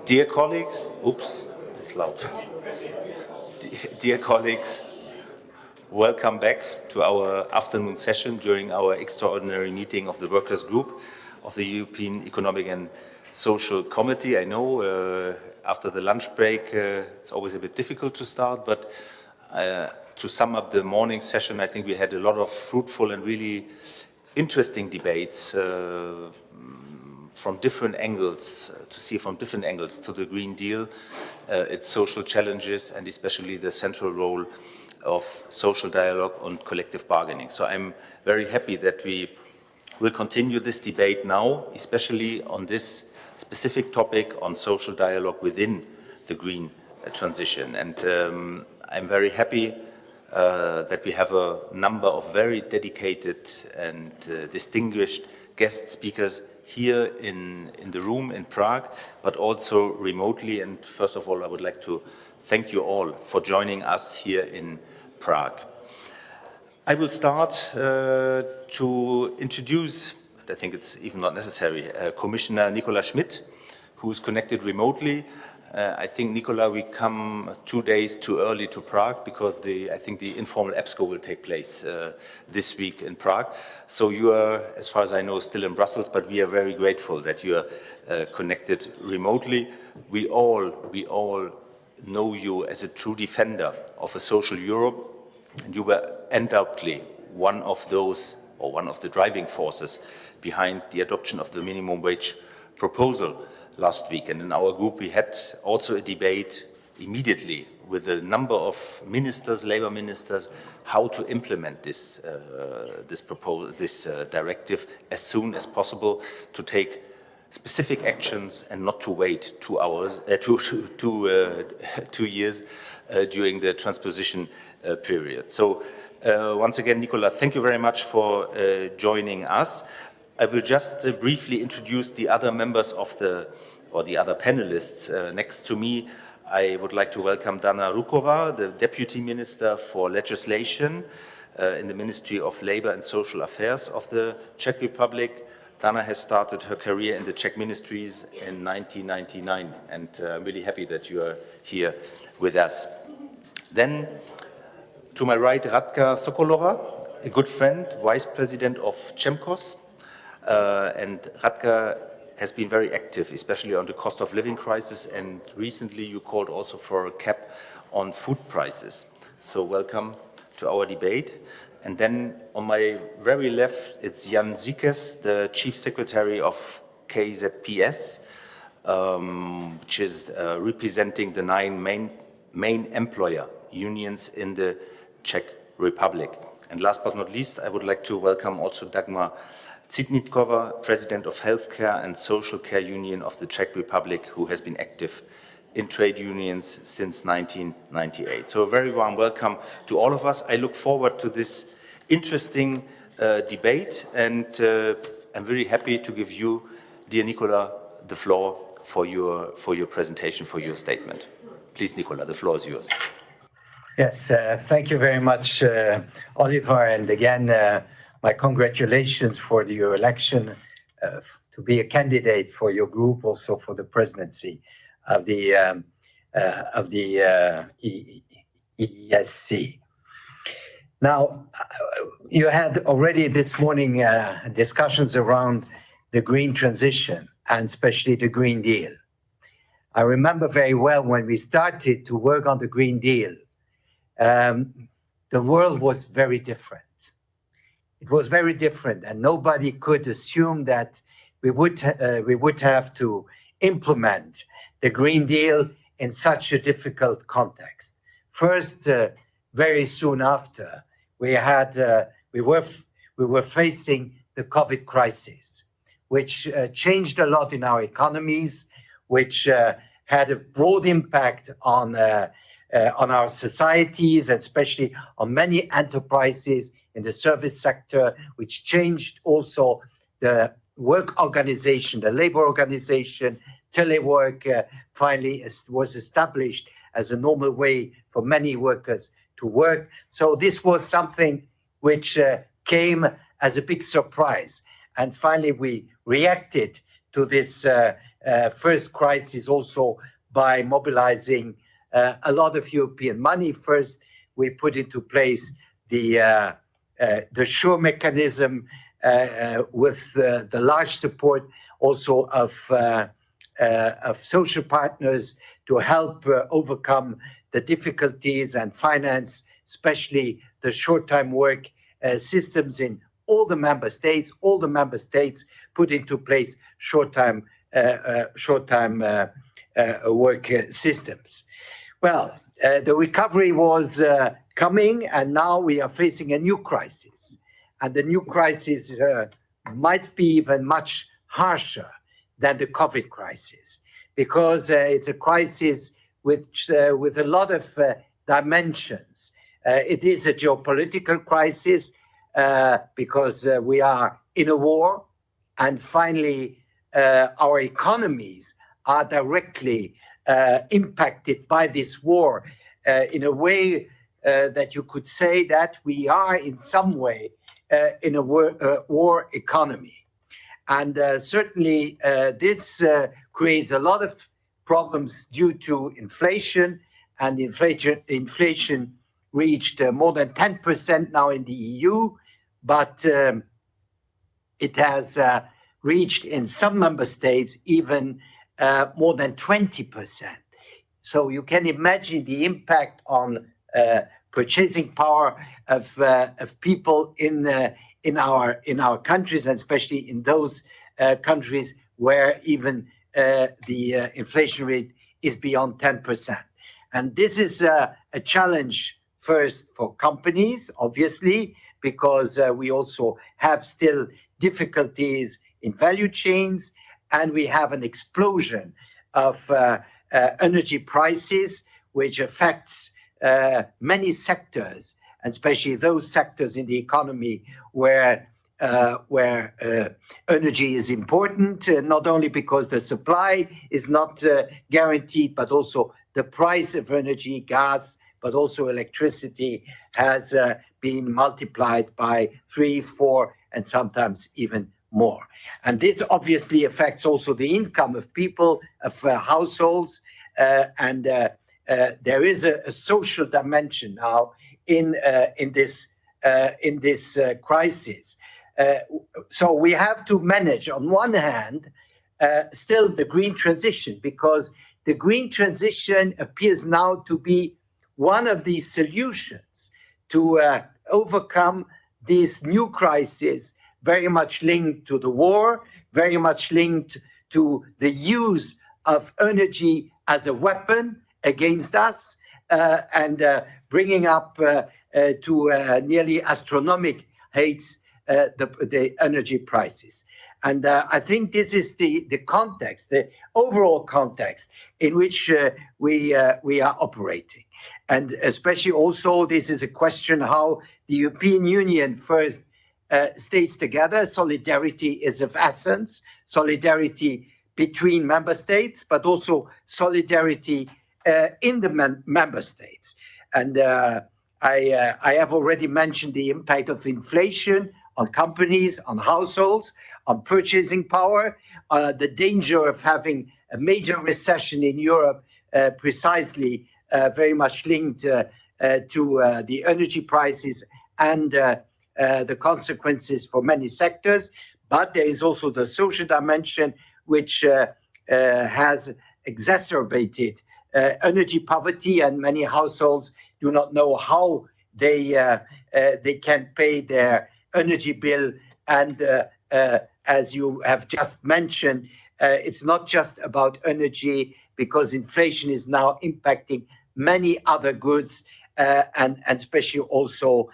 Dear colleagues, it's loud. Dear colleagues, welcome back to our afternoon session during our extraordinary meeting of the Workers' Group of the European Economic and Social Committee. I know after the lunch break it's always a bit difficult to start, but to sum up the morning session, I think we had a lot of fruitful and really interesting debates from different angles, to the Green Deal, its social challenges, and especially the central role of social dialogue and collective bargaining. So I'm very happy that we will continue this debate now, especially on this specific topic on social dialogue within the green transition. And I'm very happy that we have a number of very dedicated and distinguished guest speakers here in the room in Prague, but also remotely. And first of all, I would like to thank you all for joining us here in Prague. I will start to introduce, I think it's even not necessary, Commissioner Nicola Schmid, who is connected remotely. I think, Nicola, we come 2 days too early to Prague because I think the informal EBSCO will take place this week in Prague. So you are, as far as I know, still in Brussels, but we are very grateful that you are connected remotely. We all know you as a true defender of a social Europe, and you were undoubtedly one of the driving forces behind the adoption of the minimum wage proposal last week. And in our group we had also a debate immediately with a number of ministers, labor ministers, how to implement this directive as soon as possible, to take specific actions and not to wait 2 years during the transposition period. So once again, Nicola, thank you very much for joining us. I will just briefly introduce the other members of the other panelists. Next to me, I would like to welcome Dana Rukova, the Deputy Minister for Legislation in the Ministry of Labour and Social Affairs of the Czech Republic. Dana has started her career in the Czech ministries in 1999, and I'm really happy that you are here with us. Then, to my right, Radka Sokolova, a good friend, Vice President of CEMCOS. And Radka has been very active, especially on the cost of living crisis, and recently you called also for a cap on food prices. So welcome to our debate. And then on my very left, it's Jan Zikes, the Chief Secretary of KZPS, which is representing the 9 main employer unions in the Czech Republic. And last but not least, I would like to welcome also Dagmar Citnitkova, President of Healthcare and Social Care Union of the Czech Republic, who has been active in trade unions since 1998. So a very warm welcome to all of us. I look forward to this interesting debate, and I'm very happy to give you, dear Nicola, the floor for your presentation, for your statement. Please, Nicola, the floor is yours. Yes, thank you very much, Oliver, and again, my congratulations for your election to be a candidate for your group, also for the presidency of the EESC. Now, you had already this morning discussions around the green transition and especially the Green Deal. I remember very well when we started to work on the Green Deal, the world was very different. It was very different, and nobody could assume that we would have to implement the Green Deal in such a difficult context. First, very soon after, we were facing the COVID crisis, which changed a lot in our economies, which had a broad impact on our societies, especially on many enterprises in the service sector, which changed also the work organization, the labor organization. Telework finally was established as a normal way for many workers to work. So this was something which came as a big surprise. And finally, we reacted to this first crisis also by mobilizing a lot of European money. First, we put into place the SURE mechanism with the large support also of social partners to help overcome the difficulties and finance, especially the short-time work systems in all the member states. All the member states put into place short-time work systems. Well, the recovery was coming, and now we are facing a new crisis. And the new crisis might be even much harsher than the COVID crisis, because it's a crisis with a lot of dimensions. It is a geopolitical crisis because we are in a war, and finally, our economies are directly impacted by this war in a way that you could say that we are in some way in a war economy. And certainly this creates a lot of problems due to inflation, and inflation reached more than 10% now in the EU, but it has reached in some member states even more than 20%. So you can imagine the impact on purchasing power of people in our countries, and especially in those countries where even the inflation rate is beyond 10%. And this is a challenge first for companies, obviously, because we also have still difficulties in value chains, and we have an explosion of energy prices, which affects many sectors, and especially those sectors in the economy where energy is important, not only because the supply is not guaranteed, but also the price of energy, gas, but also electricity has been multiplied by 3, 4, and sometimes even more. And this obviously affects also the income of people, of households, and there is a social dimension now in this crisis. So we have to manage, on one hand, still the green transition, because the green transition appears now to be one of the solutions to overcome this new crisis, very much linked to the war, very much linked to the use of energy as a weapon against us, and bringing up to nearly astronomical heights the energy prices. And I think this is the context, the overall context in which we are operating. And especially also, this is a question how the European Union first stays together. Solidarity is of essence, solidarity between member states, but also solidarity in the member states. And I have already mentioned the impact of inflation on companies, on households, on purchasing power, the danger of having a major recession in Europe, precisely very much linked to the energy prices and the consequences for many sectors. But there is also the social dimension, which has exacerbated energy poverty, and many households do not know how they can pay their energy bill. And as you have just mentioned, it's not just about energy, because inflation is now impacting many other goods, and especially also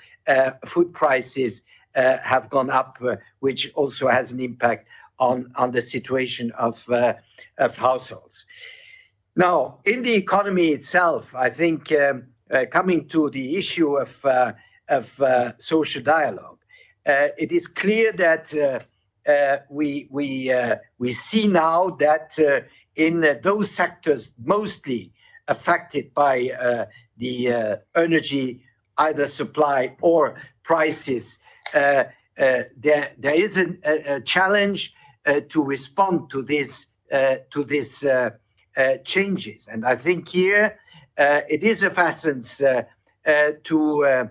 food prices have gone up, which also has an impact on the situation of households. Now, in the economy itself, I think coming to the issue of social dialogue, it is clear that we see now that in those sectors mostly affected by the energy either supply or prices, there is a challenge to respond to these changes. And I think here it is of essence to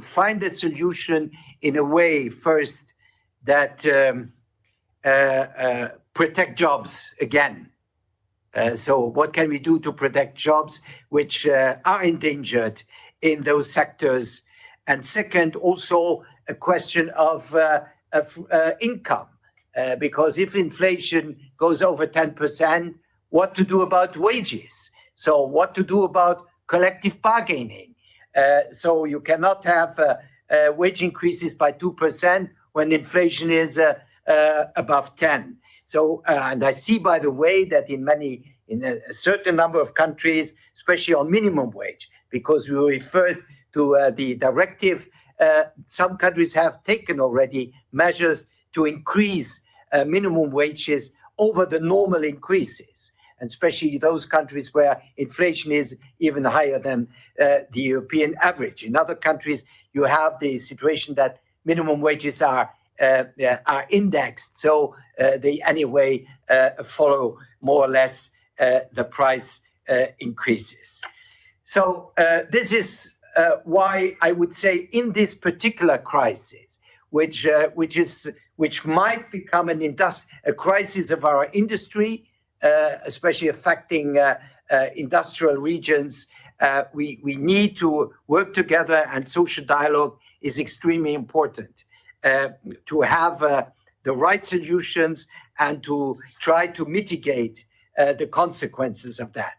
find a solution in a way first that protect jobs again. So what can we do to protect jobs which are endangered in those sectors? And second, also a question of income, because if inflation goes over 10%, what to do about wages? So what to do about collective bargaining? So you cannot have wage increases by 2% when inflation is above 10. So, and I see, by the way, that in a certain number of countries, especially on minimum wage, because we referred to the directive, some countries have taken already measures to increase minimum wages over the normal increases, and especially those countries where inflation is even higher than the European average. In other countries, you have the situation that minimum wages are indexed, so they anyway follow more or less the price increases. So this is why I would say in this particular crisis, which might become a crisis of our industry, especially affecting industrial regions, we need to work together, and social dialogue is extremely important to have the right solutions and to try to mitigate the consequences of that.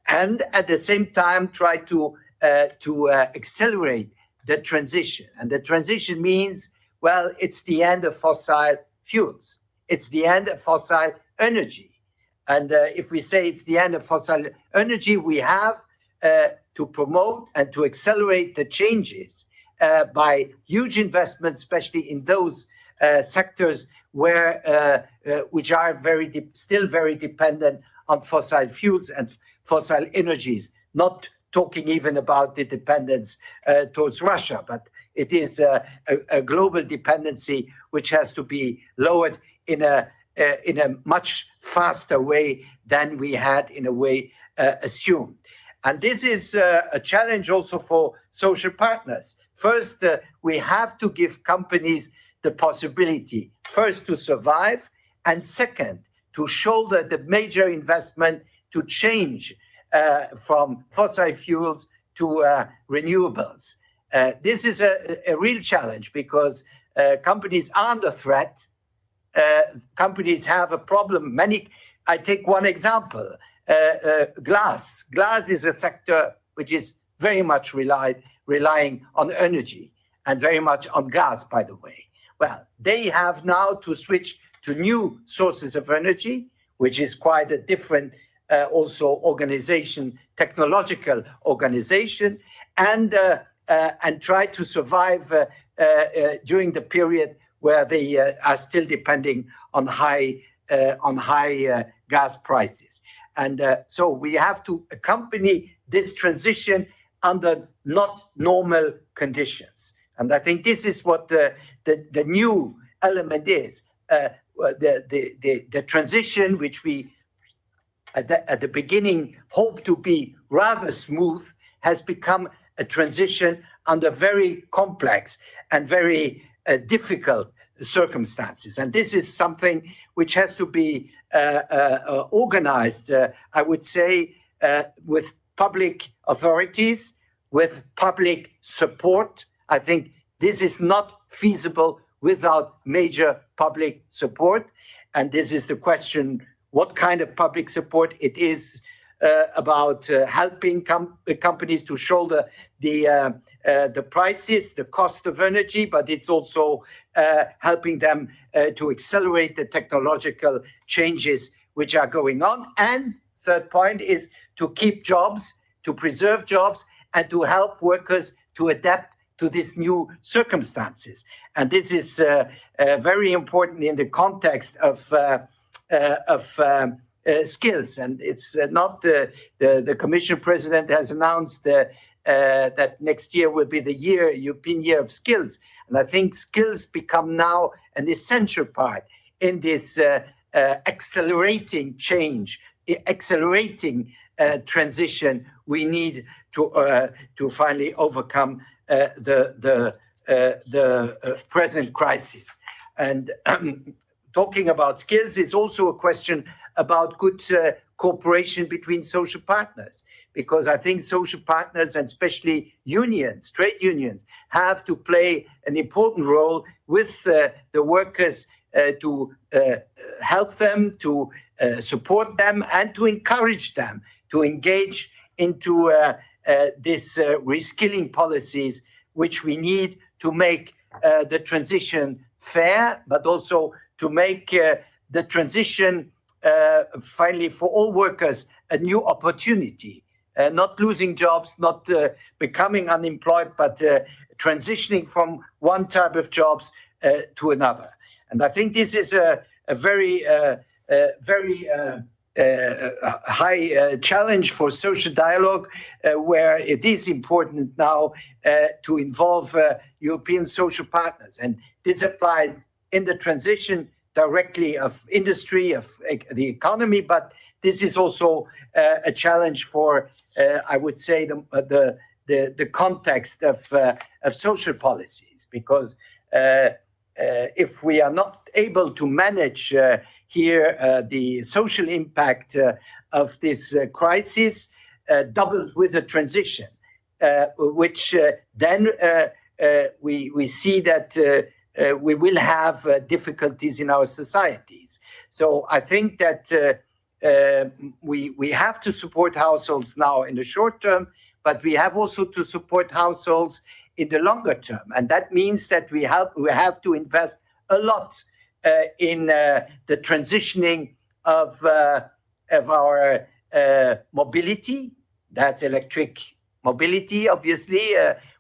And at the same time, try to accelerate the transition. And the transition means, well, it's the end of fossil fuels. It's the end of fossil energy. And if we say it's the end of fossil energy, we have to promote and to accelerate the changes by huge investments, especially in those sectors which are still very dependent on fossil fuels and fossil energies, not talking even about the dependence towards Russia, but it is a global dependency which has to be lowered in a much faster way than we had in a way assumed. And this is a challenge also for social partners. First, we have to give companies the possibility, first, to survive, and second, to shoulder the major investment to change from fossil fuels to renewables. This is a real challenge because companies are under threat. Companies have a problem. I take one example, glass. Glass is a sector which is very much relying on energy and very much on gas, by the way. Well, they have now to switch to new sources of energy, which is quite a different also organization, technological organization, and try to survive during the period where they are still depending on high gas prices. And so we have to accompany this transition under not normal conditions. And I think this is what the new element is. The transition, which we at the beginning hoped to be rather smooth, has become a transition under very complex and very difficult circumstances. And this is something which has to be organized, I would say, with public authorities, with public support. I think this is not feasible without major public support. And this is the question, what kind of public support? It is about helping companies to shoulder the prices, the cost of energy, but it's also helping them to accelerate the technological changes which are going on. And third point is to keep jobs, to preserve jobs, and to help workers to adapt to these new circumstances. And this is very important in the context of skills. And it's not the Commission President has announced that next year will be the European Year of Skills. And I think skills become now an essential part in this accelerating change, accelerating transition we need to finally overcome the present crisis. And talking about skills is also a question about good cooperation between social partners, because I think social partners, and especially unions, trade unions, have to play an important role with the workers to help them, to support them, and to encourage them to engage into these reskilling policies, which we need to make the transition fair, but also to make the transition finally for all workers a new opportunity, not losing jobs, not becoming unemployed, but transitioning from one type of jobs to another. And I think this is a very high challenge for social dialogue, where it is important now to involve European social partners. And this applies in the transition directly of industry, of the economy, but this is also a challenge for, I would say, the context of social policies, because if we are not able to manage here the social impact of this crisis, doubled with the transition, which then we see that we will have difficulties in our societies. So I think that we have to support households now in the short term, but we have also to support households in the longer term. And that means that we have to invest a lot in the transitioning of our mobility. That's electric mobility, obviously.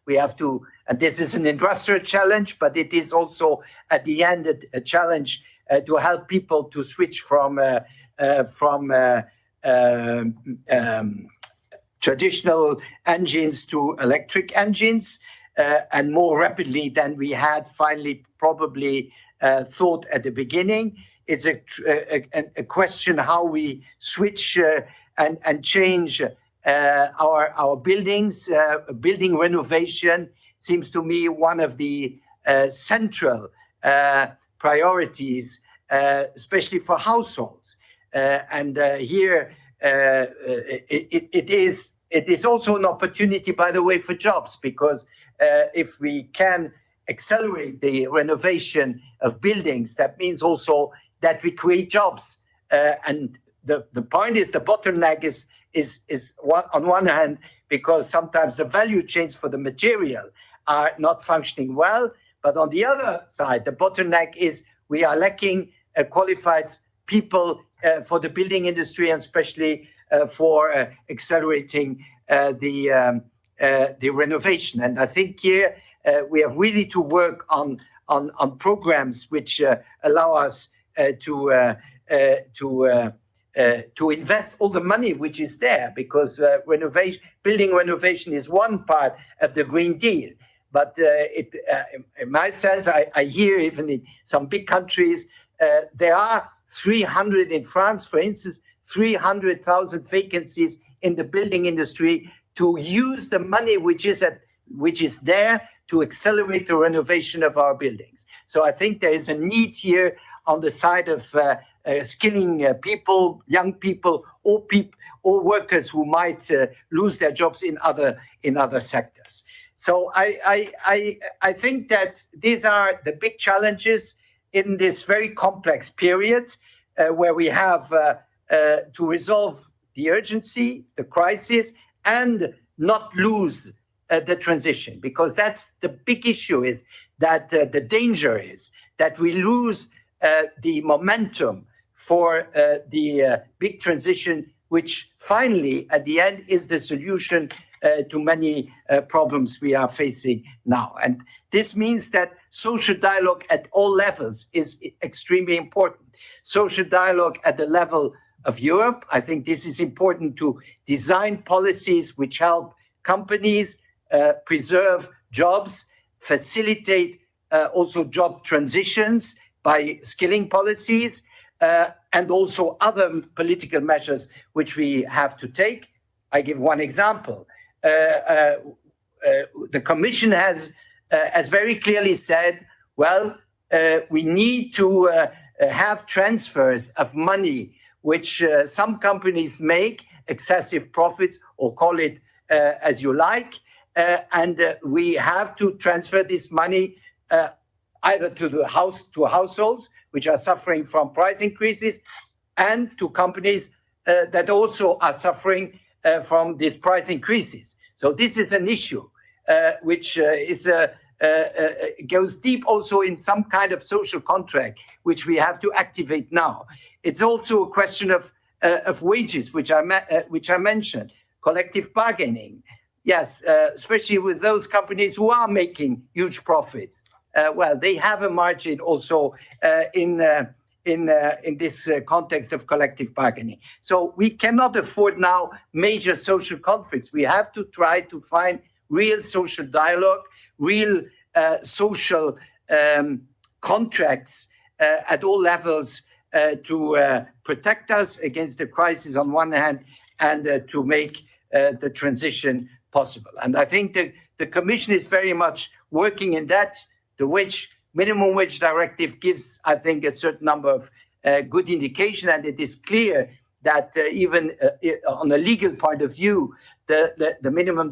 We have to, and this is an industrial challenge, but it is also at the end a challenge to help people to switch from traditional engines to electric engines, and more rapidly than we had finally probably thought at the beginning. It's a question how we switch and change our buildings. Building renovation seems to me one of the central priorities, especially for households. And here it is also an opportunity, by the way, for jobs, because if we can accelerate the renovation of buildings, that means also that we create jobs. And the point is, the bottleneck is on one hand, because sometimes the value chains for the material are not functioning well. But on the other side, the bottleneck is we are lacking qualified people for the building industry, and especially for accelerating the renovation. And I think here we have really to work on programs which allow us to invest all the money which is there, because building renovation is one part of the Green Deal. But in my sense, I hear even in some big countries, there are 300 in France, for instance, 300,000 vacancies in the building industry, to use the money which is there to accelerate the renovation of our buildings. So I think there is a need here on the side of skilling people, young people, or workers who might lose their jobs in other sectors. So I think that these are the big challenges in this very complex period, where we have to resolve the urgency, the crisis, and not lose the transition, because that's the big issue, is that the danger is that we lose the momentum for the big transition, which finally, at the end, is the solution to many problems we are facing now. And this means that social dialogue at all levels is extremely important. Social dialogue at the level of Europe. I think this is important to design policies which help companies preserve jobs, facilitate also job transitions by skilling policies, and also other political measures which we have to take. I give one example. The Commission has very clearly said, well, we need to have transfers of money which some companies make, excessive profits, or call it as you like, and we have to transfer this money either to households which are suffering from price increases, and to companies that also are suffering from these price increases. So this is an issue which goes deep also in some kind of social contract, which we have to activate now. It's also a question of wages, which I mentioned, collective bargaining. Yes, especially with those companies who are making huge profits. Well, they have a margin also in this context of collective bargaining. So we cannot afford now major social conflicts. We have to try to find real social dialogue, real social contracts at all levels to protect us against the crisis on one hand, and to make the transition possible. And I think the Commission is very much working in that. The minimum wage directive gives, I think, a certain number of good indication, and it is clear that even on a legal point of view, the minimum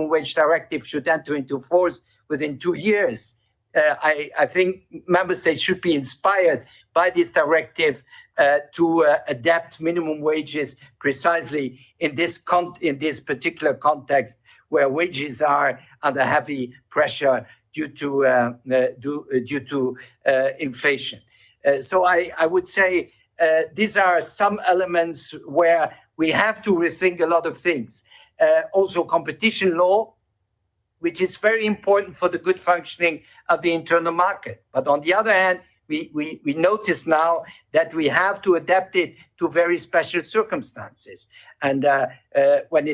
wage directive should enter into force within 2 years. I think member states should be inspired by this directive to adapt minimum wages precisely in this particular context, where wages are under heavy pressure due to inflation. So I would say these are some elements where we have to rethink a lot of things. Also competition law, which is very important for the good functioning of the internal market. But on the other hand, we notice now that we have to adapt it to very special circumstances. And when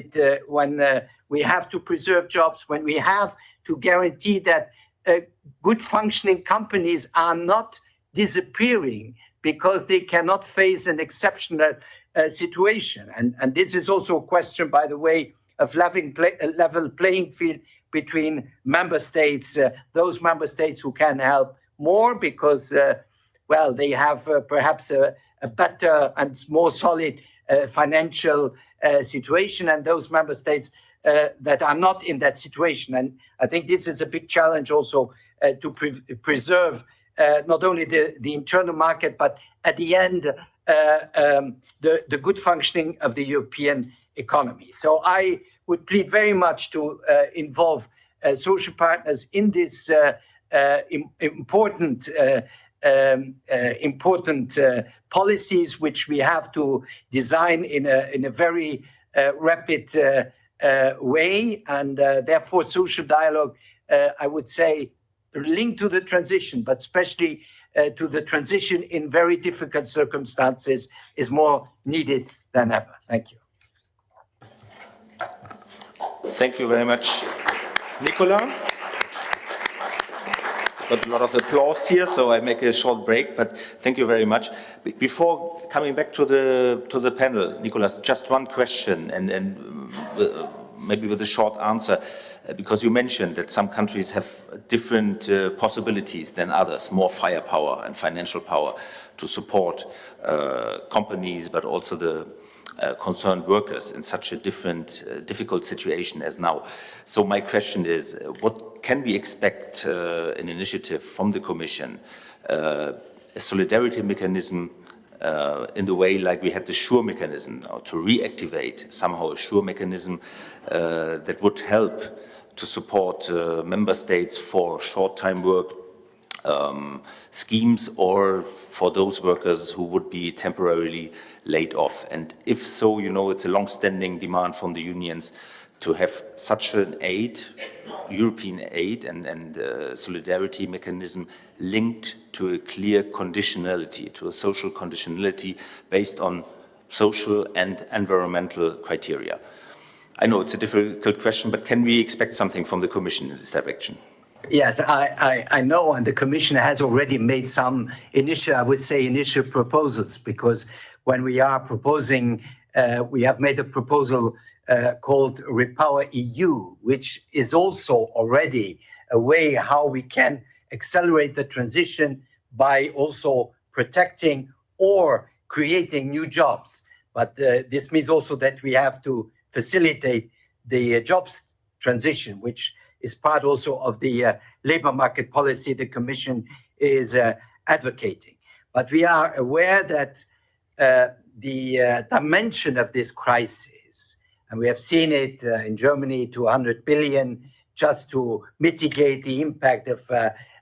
we have to preserve jobs, when we have to guarantee that good functioning companies are not disappearing because they cannot face an exceptional situation. And this is also a question, by the way, of level playing field between member states, those member states who can help more because, well, they have perhaps a better and more solid financial situation, and those member states that are not in that situation. And I think this is a big challenge also to preserve not only the internal market, but at the end, the good functioning of the European economy. So I would plead very much to involve social partners in this important policies, which we have to design in a very rapid way, and therefore social dialogue, I would say, linked to the transition, but especially to the transition in very difficult circumstances, is more needed than ever. Thank you. Thank you very much, Nicola. Got a lot of applause here, so I make a short break, but thank you very much. Before coming back to the panel, Nicolas, just one question, and maybe with a short answer, because you mentioned that some countries have different possibilities than others, more firepower and financial power to support companies, but also the concerned workers in such a difficult situation as now. So my question is, what can we expect an initiative from the Commission, a solidarity mechanism in the way like we had the SURE mechanism, or to reactivate somehow a SURE mechanism that would help to support member states for short-time work schemes, or for those workers who would be temporarily laid off? And if so, you know, it's a long-standing demand from the unions to have such an aid, European aid and solidarity mechanism linked to a clear conditionality, to a social conditionality based on social and environmental criteria. I know it's a difficult question, but can we expect something from the Commission in this direction? Yes, I know, and the Commission has already made some initial proposals, because when we are proposing, we have made a proposal called Repower EU, which is also already a way how we can accelerate the transition by also protecting or creating new jobs. But this means also that we have to facilitate the jobs transition, which is part also of the labor market policy the Commission is advocating. But we are aware that the dimension of this crisis, and we have seen it in Germany, 200 billion just to mitigate the impact of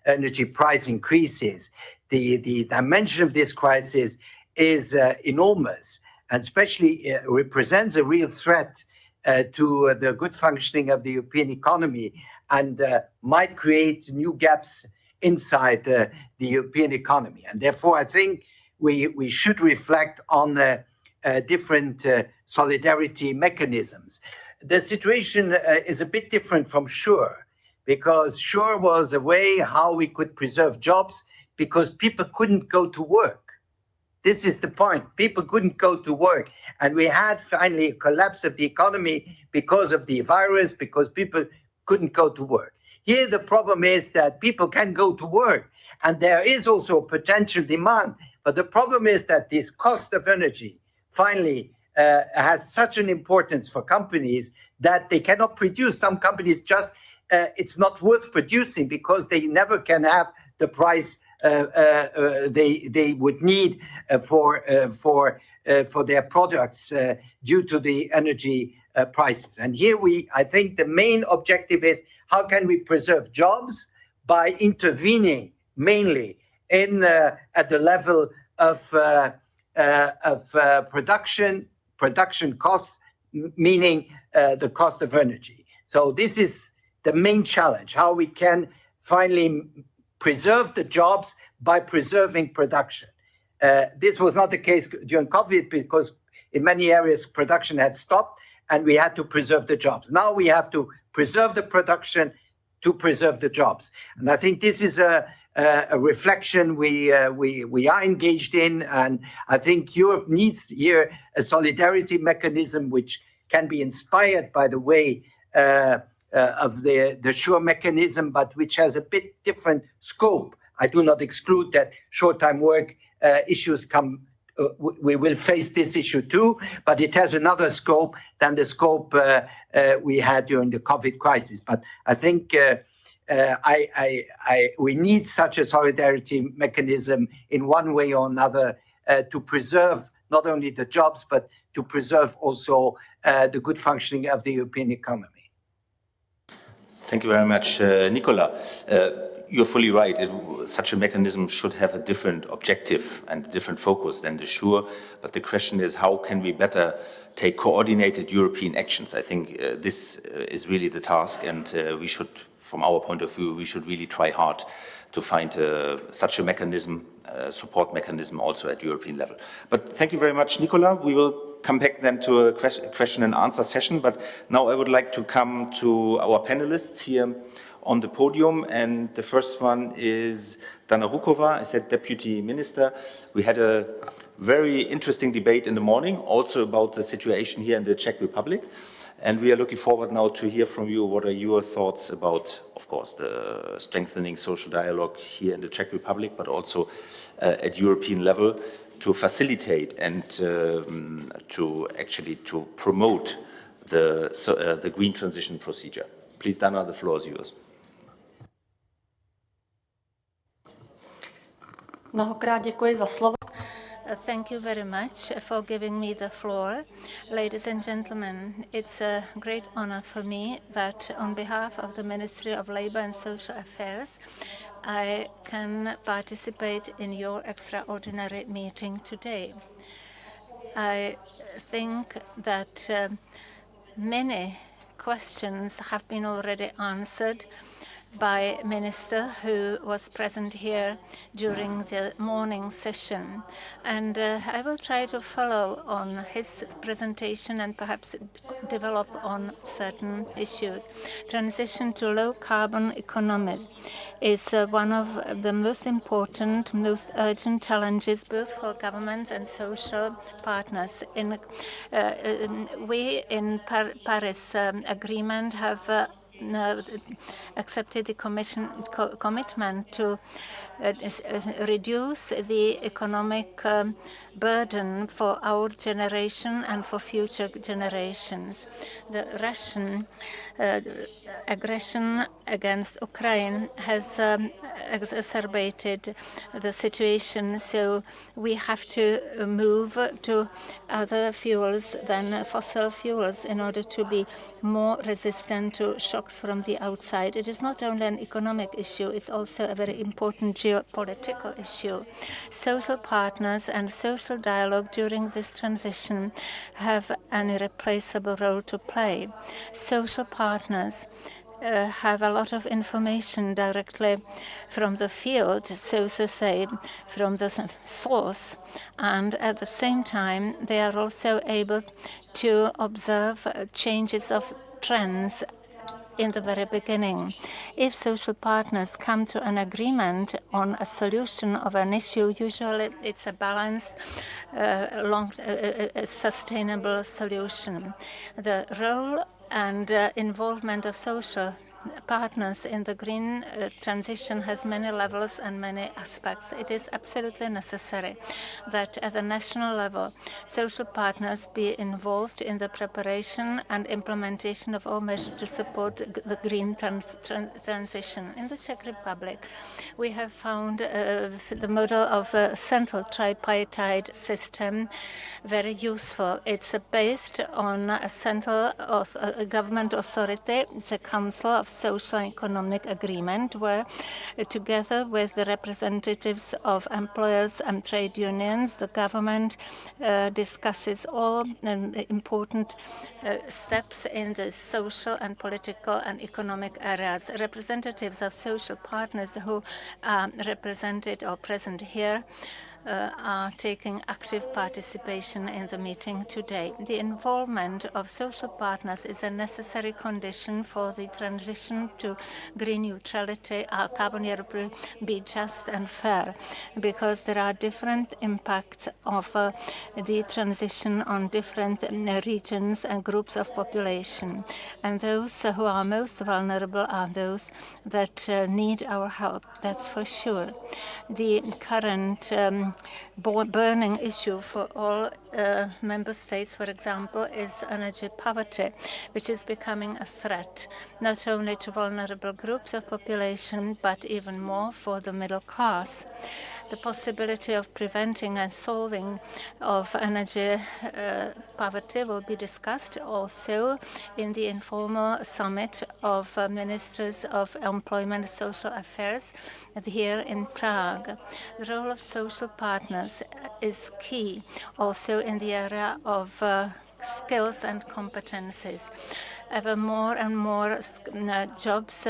energy price increases. The dimension of this crisis is enormous, and especially represents a real threat to the good functioning of the European economy, and might create new gaps inside the European economy. And therefore, I think we should reflect on different solidarity mechanisms. The situation is a bit different from SURE, because SURE was a way how we could preserve jobs because people couldn't go to work. This is the point. People couldn't go to work. And we had finally a collapse of the economy because of the virus, because people couldn't go to work. Here, the problem is that people can go to work, and there is also a potential demand. But the problem is that this cost of energy finally has such an importance for companies that they cannot produce. Some companies just, it's not worth producing because they never can have the price they would need for their products due to the energy prices. And here I think the main objective is how can we preserve jobs by intervening mainly in at the level of production cost, meaning the cost of energy. So this is the main challenge: how we can finally preserve the jobs by preserving production. This was not the case during COVID because in many areas production had stopped and we had to preserve the jobs. Now we have to preserve the production to preserve the jobs. And I think this is a reflection we are engaged in. And I think Europe needs here a solidarity mechanism which can be inspired by the way of the SURE mechanism, but which has a bit different scope. I do not exclude that short-time work issues come. We will face this issue too, but it has another scope than the scope we had during the COVID crisis. But I think we need such a solidarity mechanism in one way or another to preserve not only the jobs, but to preserve also the good functioning of the European economy. Thank you very much, Nicola. You're fully right. Such a mechanism should have a different objective and different focus than the SURE. But the question is, how can we better take coordinated European actions? I think this is really the task, and we should, from our point of view, we should really try hard to find such a mechanism, support mechanism also at European level. But thank you very much, Nicola. We will come back then to a question and answer session. But now I would like to come to our panelists here on the podium. And the first one is Dana Rukova, I said Deputy Minister. We had a very interesting debate in the morning, also about the situation here in the Czech Republic. And we are looking forward now to hear from you. What are your thoughts about, of course, the strengthening social dialogue here in the Czech Republic, but also at European level to facilitate and to promote the green transition procedure. Please, Dana, the floor is yours. Mnohokrát děkuji za slovo. Thank you very much for giving me the floor. Ladies and gentlemen, it's a great honor for me that on behalf of the Ministry of Labour and Social Affairs, I can participate in your extraordinary meeting today. I think that many questions have been already answered by Minister who was present here during the morning session. And I will try to follow on his presentation and perhaps develop on certain issues. Transition to low-carbon economy is one of the most important, most urgent challenges both for governments and social partners. We in Paris Agreement have accepted the commitment to reduce the economic burden for our generation and for future generations. The Russian aggression against Ukraine has exacerbated the situation, so we have to move to other fuels than fossil fuels in order to be more resistant to shocks from the outside. It is not only an economic issue, it's also a very important geopolitical issue. Social partners and social dialogue during this transition have an irreplaceable role to play. Social partners have a lot of information directly from the field, so to say, from the source. And at the same time, they are also able to observe changes of trends in the very beginning. If social partners come to an agreement on a solution of an issue, usually it's a balanced, sustainable solution. The role and involvement of social partners in the green transition has many levels and many aspects. It is absolutely necessary that at the national level, social partners be involved in the preparation and implementation of all measures to support the green transition. In the Czech Republic, we have found the model of a central tripartite system very useful. It's based on a central government authority. It's a council of social and economic agreement where, together with the representatives of employers and trade unions, the government discusses all important steps in the social and political and economic areas. Representatives of social partners who are represented or present here are taking active participation in the meeting today. The involvement of social partners is a necessary condition for the transition to green neutrality. Our carbon year will be just and fair, because there are different impacts of the transition on different regions and groups of population. And those who are most vulnerable are those that need our help, that's for sure. The current burning issue for all member states, for example, is energy poverty, which is becoming a threat not only to vulnerable groups of population, but even more for the middle class. The possibility of preventing and solving of energy poverty will be discussed also in the informal summit of ministers of employment and social affairs here in Prague. The role of social partners is key also in the area of skills and competencies. Ever more and more jobs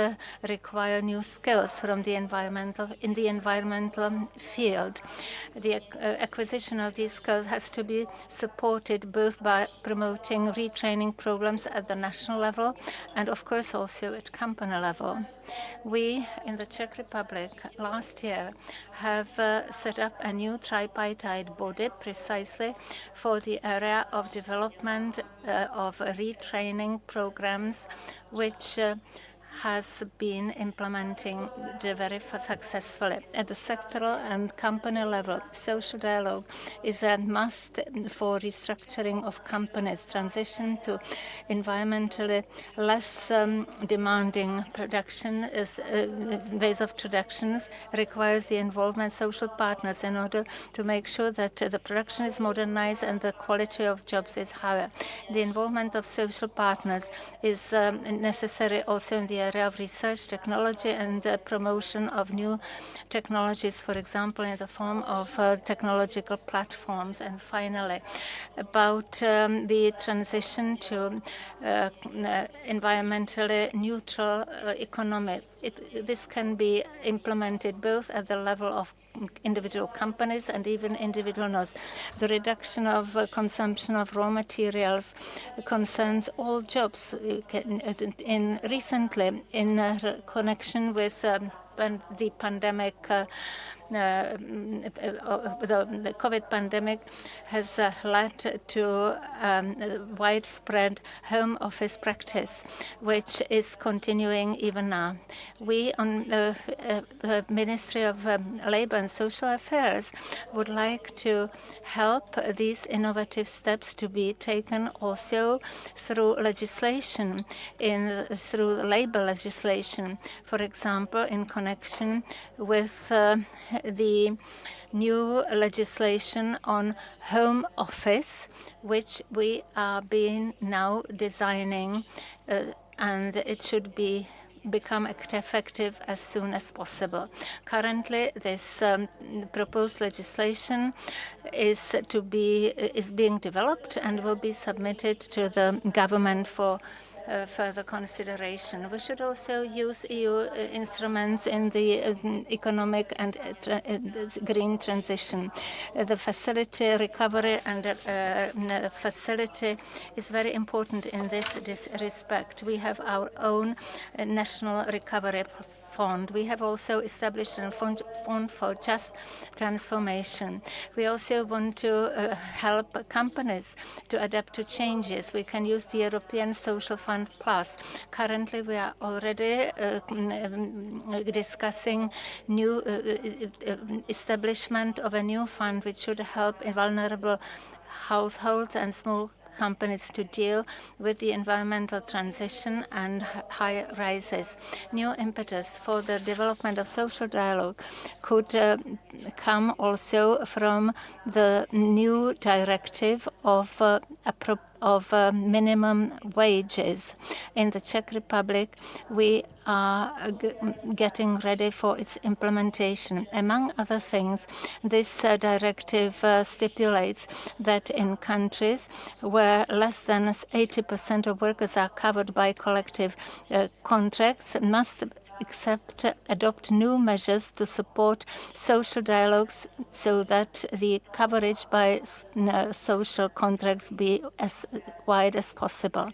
require new skills from the environmental field. The acquisition of these skills has to be supported both by promoting retraining programs at the national level and, of course, also at company level. We in the Czech Republic last year have set up a new tripartite body precisely for the area of development of retraining programs, which has been implementing very successfully. At the sectoral and company level, social dialogue is a must for restructuring of companies. Transition to environmentally less demanding production ways of productions requires the involvement of social partners in order to make sure that the production is modernized and the quality of jobs is higher. The involvement of social partners is necessary also in the area of research, technology, and the promotion of new technologies, for example, in the form of technological platforms. And finally, about the transition to environmentally neutral economy. This can be implemented both at the level of individual companies and even individual nodes. The reduction of consumption of raw materials concerns all jobs. Recently, in connection with the pandemic, the COVID pandemic has led to widespread home office practice, which is continuing even now. We on the Ministry of Labor and Social Affairs would like to help these innovative steps to be taken also through legislation, through labor legislation, for example, in connection with the new legislation on home office, which we are being now designing, and it should become effective as soon as possible. Currently, this proposed legislation is being developed and will be submitted to the government for further consideration. We should also use EU instruments in the economic and green transition. The facility recovery and facility is very important in this respect. We have our own national recovery fund. We have also established a fund for just transformation. We also want to help companies to adapt to changes. We can use the European Social Fund Plus. Currently, we are already discussing new establishment of a new fund which should help vulnerable households and small companies to deal with the environmental transition and high rises. New impetus for the development of social dialogue could come also from the new directive of minimum wages. In the Czech Republic, we are getting ready for its implementation. Among other things, this directive stipulates that in countries where less than 80% of workers are covered by collective contracts must adopt new measures to support social dialogues so that the coverage by social contracts be as wide as possible.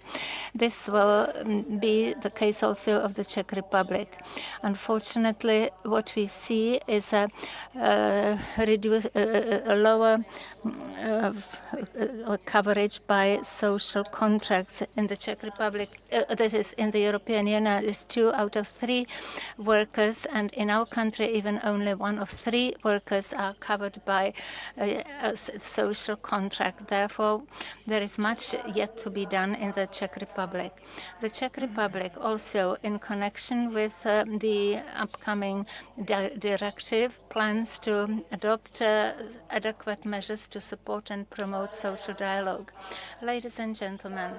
This will be the case also of the Czech Republic. Unfortunately, what we see is a lower coverage by social contracts in the Czech Republic. That is, in the European Union, is 2 out of 3 workers, and in our country, even only 1 of 3 workers are covered by a social contract. Therefore, there is much yet to be done in the Czech Republic. The Czech Republic also, in connection with the upcoming directive, plans to adopt adequate measures to support and promote social dialogue. Ladies and gentlemen,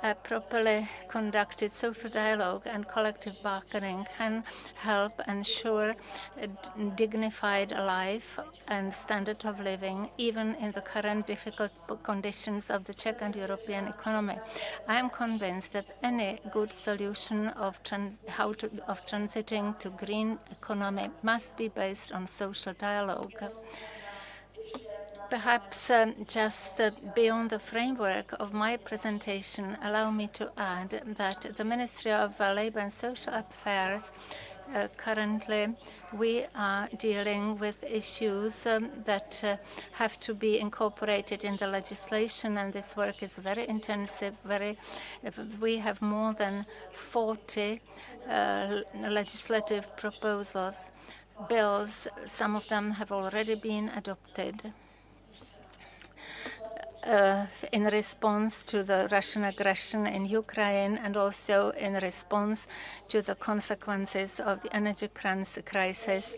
a properly conducted social dialogue and collective bargaining can help ensure a dignified life and standard of living, even in the current difficult conditions of the Czech and European economy. I am convinced that any good solution of transiting to green economy must be based on social dialogue. Perhaps just beyond the framework of my presentation, allow me to add that the Ministry of Labor and Social Affairs currently we are dealing with issues that have to be incorporated in the legislation, and this work is very intensive. We have more than 40 legislative proposals, bills. Some of them have already been adopted. In response to the Russian aggression in Ukraine and also in response to the consequences of the energy crisis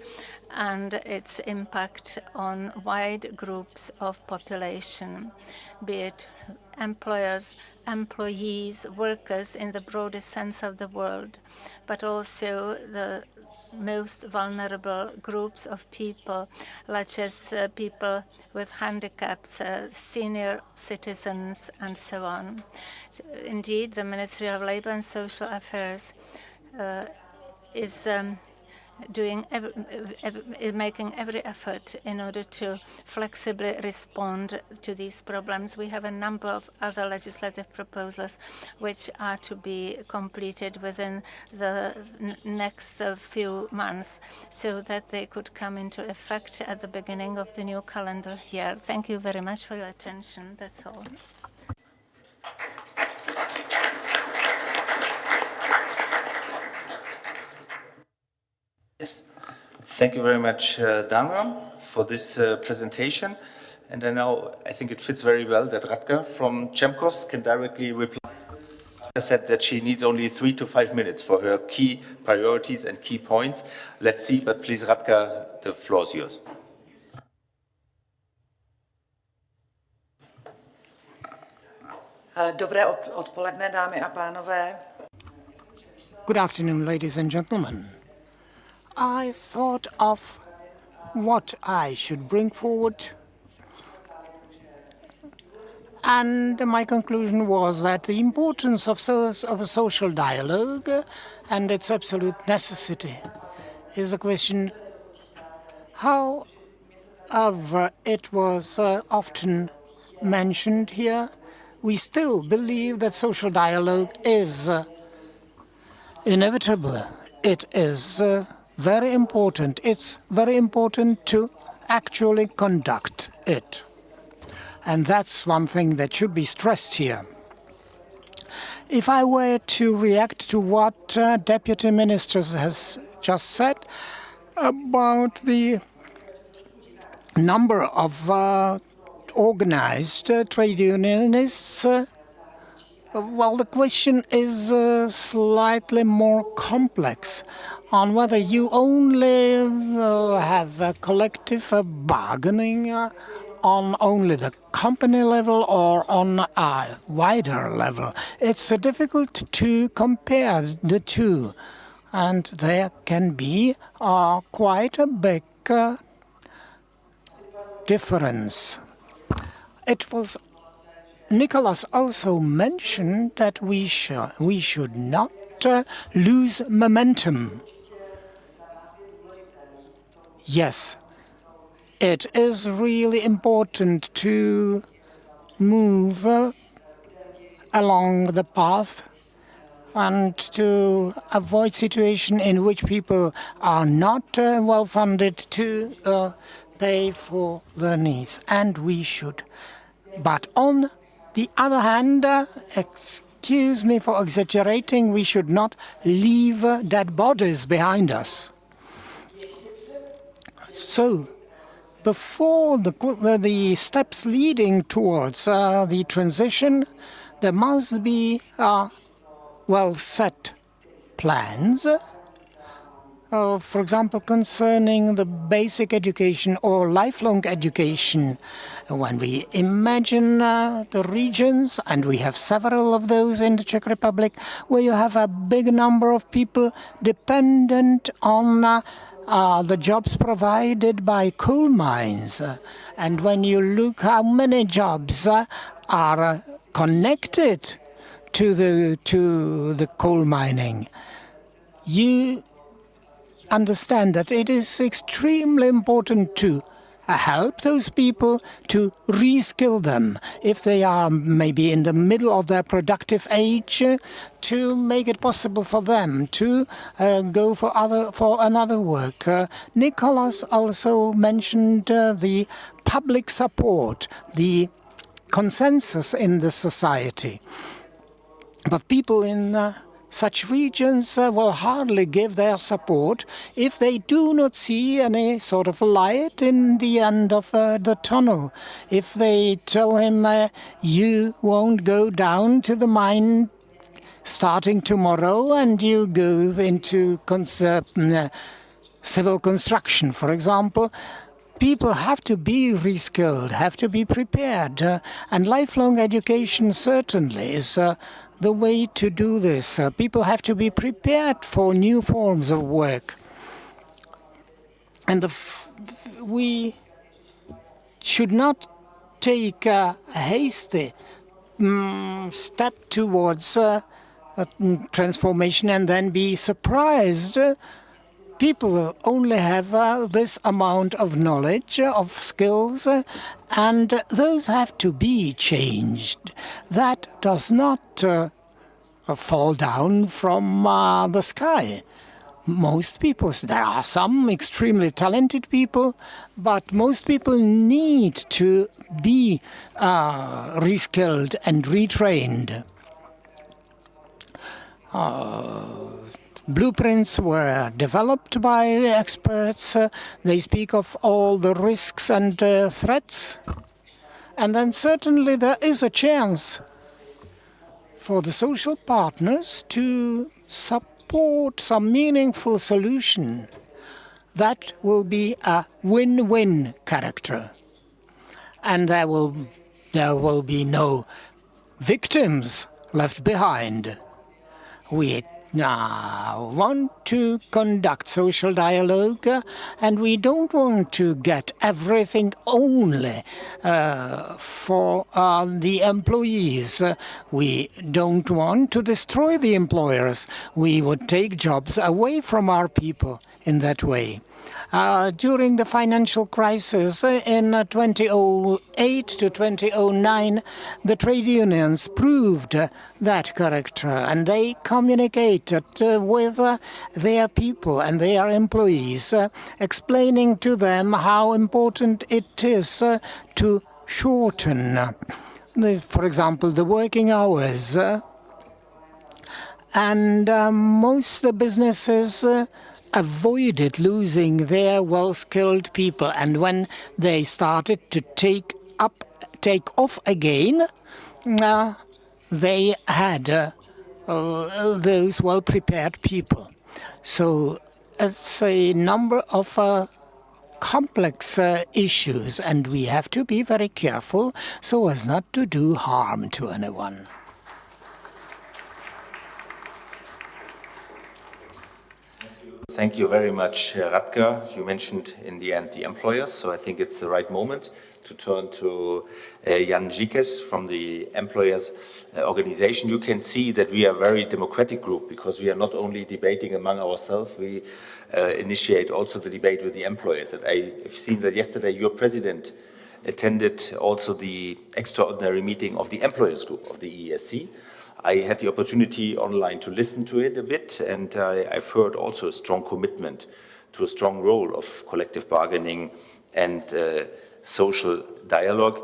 and its impact on wide groups of population, be it employers, employees, workers in the broadest sense of the word, but also the most vulnerable groups of people, such as people with handicaps, senior citizens, and so on. Indeed, the Ministry of Labor and Social Affairs is making every effort in order to flexibly respond to these problems. We have a number of other legislative proposals which are to be completed within the next few months so that they could come into effect at the beginning of the new calendar year. Thank you very much for your attention. That's all. Yes. Thank you very much, Dana, for this presentation. And I think it fits very well that Radka from Chemkos can directly reply. She said that she needs only 3 to 5 minutes for her key priorities and key points. Let's see, but please, Radka, the floor is yours. Dobré odpoledne, dámy a pánové. Good afternoon, ladies and gentlemen. I thought of what I should bring forward, and my conclusion was that the importance of a social dialogue and its absolute necessity is a question. However, it was often mentioned here, we still believe that social dialogue is inevitable. It is very important. It's very important to actually conduct it. And that's one thing that should be stressed here. If I were to react to what Deputy Minister has just said about the number of organized trade unionists, well, the question is slightly more complex on whether you only have a collective bargaining on only the company level or on a wider level. It's difficult to compare the two, and there can be quite a big difference. It was Nicholas also mentioned that we should not lose momentum. Yes, it is really important to move along the path and to avoid situation in which people are not well funded to pay for their needs, and we should. But on the other hand, excuse me for exaggerating, we should not leave dead bodies behind us. So, before the steps leading towards the transition, there must be well-set plans, for example, concerning the basic education or lifelong education. When we imagine the regions, and we have several of those in the Czech Republic, where you have a big number of people dependent on the jobs provided by coal mines. And when you look how many jobs are connected to the coal mining, you understand that it is extremely important to help those people, to reskill them if they are maybe in the middle of their productive age, to make it possible for them to go for another work. Nicholas also mentioned the public support, the consensus in the society. But people in such regions will hardly give their support if they do not see any sort of light in the end of the tunnel. If they tell him, you won't go down to the mine starting tomorrow and you go into civil construction, for example, people have to be reskilled, have to be prepared. And lifelong education certainly is the way to do this. People have to be prepared for new forms of work. And we should not take a hasty step towards transformation and then be surprised. People only have this amount of knowledge, of skills, and those have to be changed. That does not fall down from the sky. Most people, there are some extremely talented people, but most people need to be reskilled and retrained. Blueprints were developed by experts. They speak of all the risks and threats. And then certainly there is a chance for the social partners to support some meaningful solution that will be a win-win character. And there will be no victims left behind. We want to conduct social dialogue, and we don't want to get everything only for the employees. We don't want to destroy the employers. We would take jobs away from our people in that way. During the financial crisis in 2008 to 2009, the trade unions proved that character, and they communicated with their people and their employees, explaining to them how important it is to shorten, for example, the working hours. And most businesses avoided losing their well-skilled people, and when they started to take off again, they had those well-prepared people. So it's a number of complex issues, and we have to be very careful so as not to do harm to anyone. Thank you very much, Radka. You mentioned in the end the employers, so I think it's the right moment to turn to Jan Žikes from the employers organization. You can see that we are a very democratic group because we are not only debating among ourselves, we initiate also the debate with the employers. And I've seen that yesterday your president attended also the extraordinary meeting of the employers group of the EESC. I had the opportunity online to listen to it a bit, and I've heard also a strong commitment to a strong role of collective bargaining and social dialogue.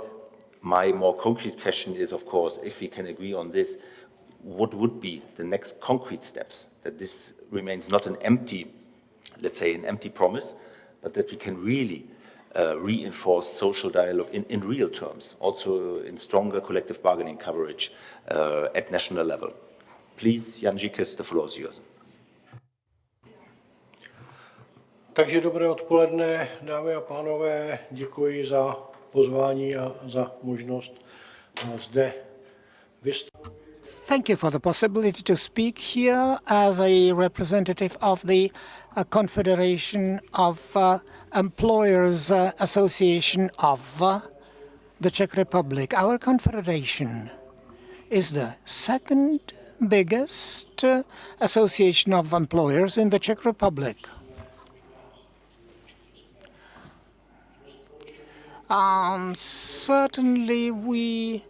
My more concrete question is, of course, if we can agree on this, what would be the next concrete steps? That this remains not an empty, let's say, an empty promise, but that we can really reinforce social dialogue in real terms, also in stronger collective bargaining coverage at national level. Please, Jan Žikes, the floor is yours. Takže dobré odpoledne, dámy a pánové, děkuji za pozvání a za možnost zde vystoupit. Thank you for the possibility to speak here as a representative of the Confederation of Employers Association of the Czech Republic. Our confederation is the second biggest association of employers in the Czech Republic. Certainly we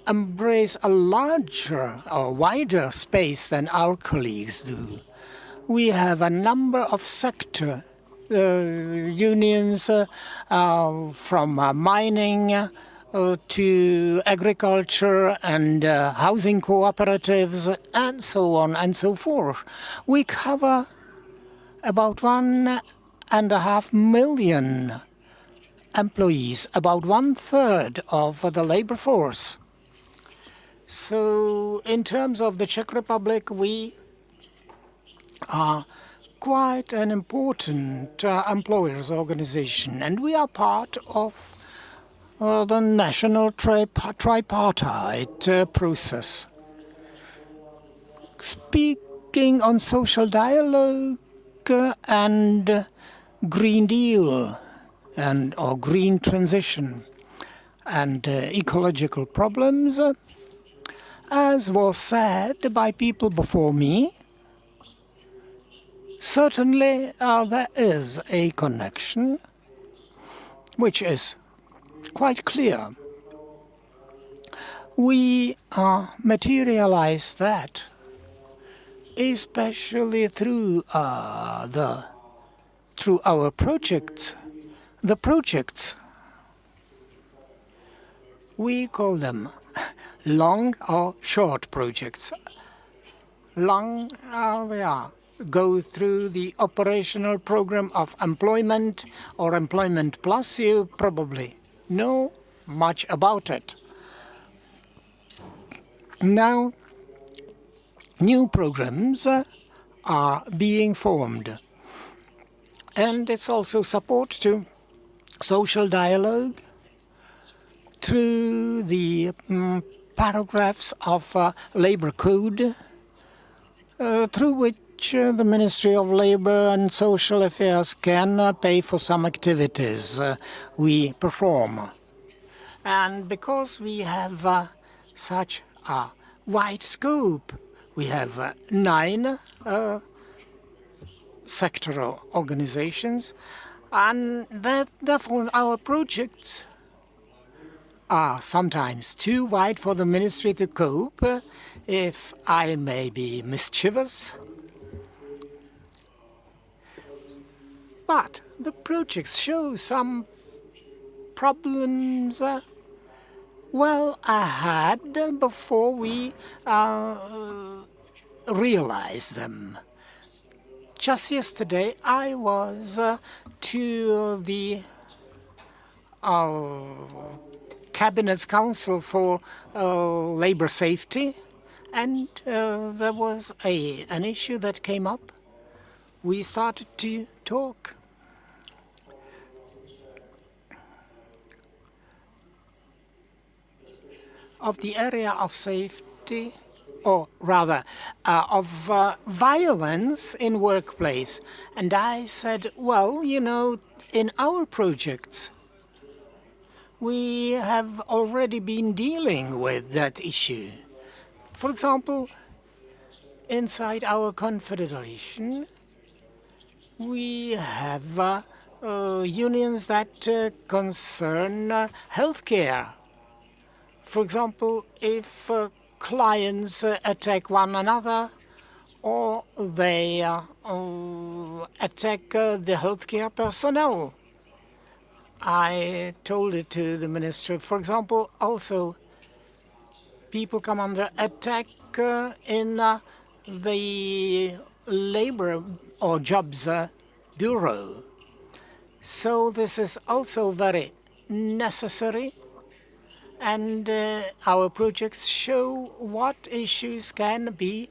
embrace a larger or wider space than our colleagues do. We have a number of sector unions from mining to agriculture and housing cooperatives and so on and so forth. We cover about 1.5 million employees, about 1/3 of the labor force. So in terms of the Czech Republic, we are quite an important employers organization, and we are part of the national tripartite process. Speaking on social dialogue and Green Deal or green transition and ecological problems, As was said by people before me, certainly there is a connection which is quite clear. We materialize that especially through our projects. The projects, we call them long or short projects. Long, they are go through the operational program of employment or employment plus. You probably know much about it. Now, new programs are being formed, and it's also support to social dialogue through the paragraphs of labor code, through which the Ministry of Labor and Social Affairs can pay for some activities we perform. And because we have such a wide scope, we have 9 sectoral organizations, and therefore our projects are sometimes too wide for the ministry to cope, if I may be mischievous. But the projects show some problems well ahead before we realize them. Just yesterday I was to the Cabinet's Council for Labor Safety, and there was an issue that came up. We started to talk. Of the area of safety, or rather of violence in workplace. And I said, well, you know, in our projects, we have already been dealing with that issue. For example, inside our confederation, we have unions that concern healthcare. For example, if clients attack one another, or they attack the healthcare personnel. I told it to the minister. For example, also people come under attack in the labor or jobs bureau. So this is also very necessary, and our projects show what issues can be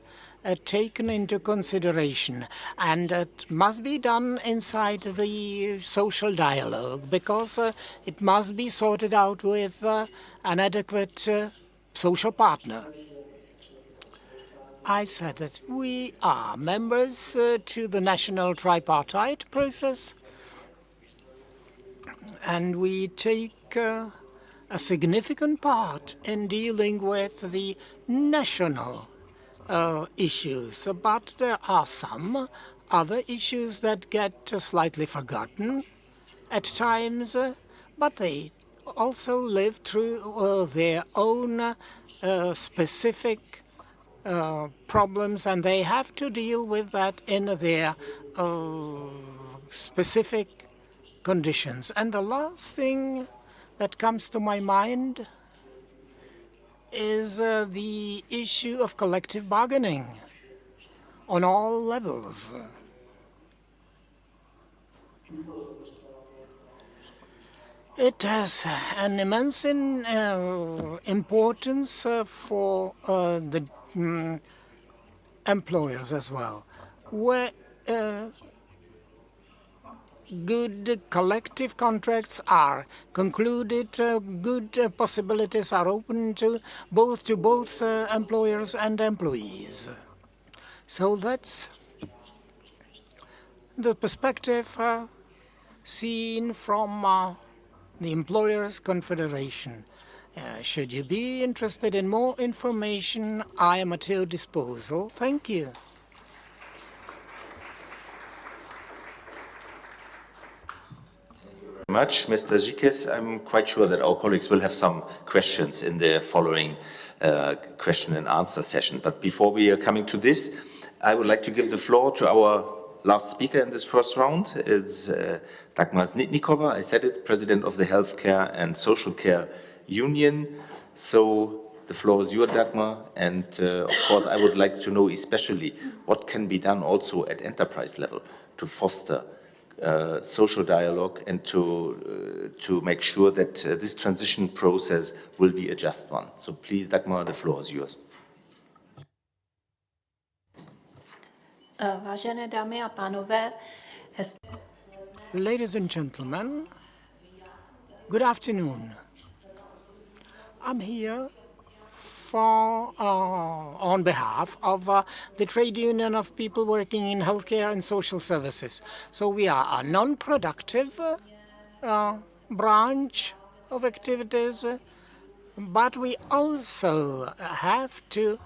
taken into consideration, and it must be done inside the social dialogue, because it must be sorted out with an adequate social partner. I said that we are members to the national tripartite process, and we take a significant part in dealing with the national issues, but there are some other issues that get slightly forgotten at times, but they also live through their own specific problems, and they have to deal with that in their specific conditions. And the last thing that comes to my mind is the issue of collective bargaining on all levels. It has an immense importance for the employers as well, where good collective contracts are concluded, good possibilities are open to both employers and employees. So that's the perspective seen from the Employers' Confederation. Should you be interested in more information, I am at your disposal. Thank you. Much, Mr. Zikis. I'm quite sure that our colleagues will have some questions in the following question and answer session. But before we are coming to this, I would like to give the floor to our last speaker in this first round. It's Dagmar Snitnikova. I said it, President of the Healthcare and Social Care Union. So the floor is yours, Dagmar. And of course, I would like to know especially what can be done also at enterprise level to foster social dialogue and to make sure that this transition process will be a just one. So please, Dagmar, the floor is yours. Vážené dámy a pánové, Ladies and gentlemen, good afternoon. I'm here on behalf of the Trade Union of People Working in Healthcare and Social Services. So we are a non-productive branch of activities, but we also have to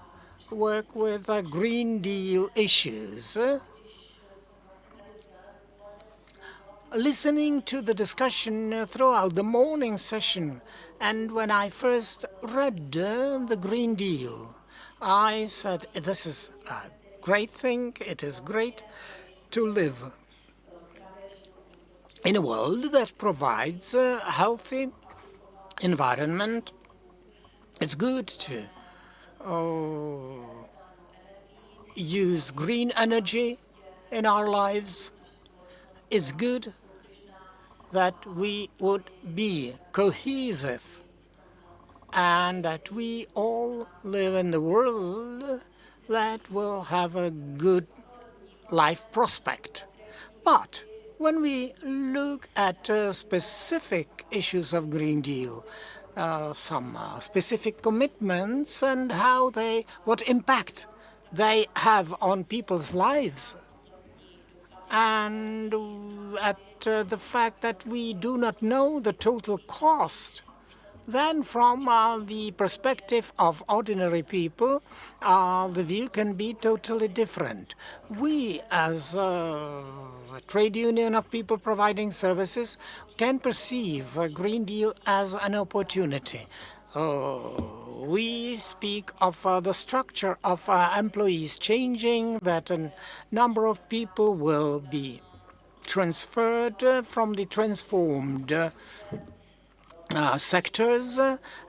work with Green Deal issues. Listening to the discussion throughout the morning session, and when I first read the Green Deal, I said, this is a great thing. It is great to live in a world that provides a healthy environment. It's good to use green energy in our lives. It's good that we would be cohesive and that we all live in the world that will have a good life prospect. But when we look at specific issues of Green Deal, some specific commitments and what impact they have on people's lives, and at the fact that we do not know the total cost, then from the perspective of ordinary people, the view can be totally different. We, as a trade union of people providing services, can perceive a Green Deal as an opportunity. We speak of the structure of employees changing, that a number of people will be transferred from the transformed sectors,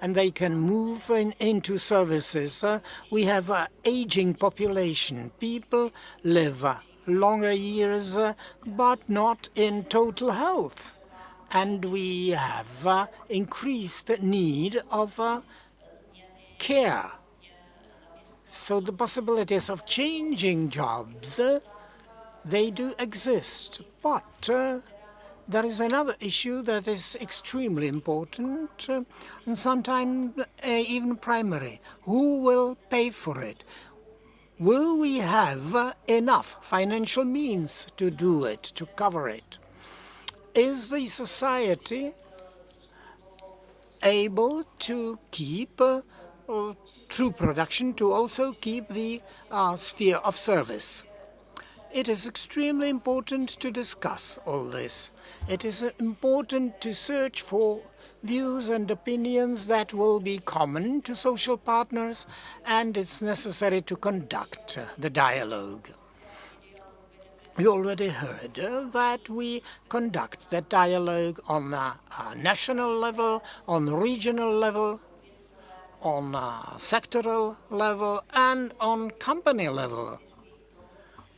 and they can move into services. We have an aging population. People live longer years, but not in total health. And we have increased need of care. So the possibilities of changing jobs, they do exist. But there is another issue that is extremely important and sometimes even primary. Who will pay for it? Will we have enough financial means to do it, to cover it? Is the society able to keep, through production, to also keep the sphere of service? It is extremely important to discuss all this. It is important to search for views and opinions that will be common to social partners, and it's necessary to conduct the dialogue. We already heard that we conduct that dialogue on a national level, on regional level, on sectoral level, and on company level.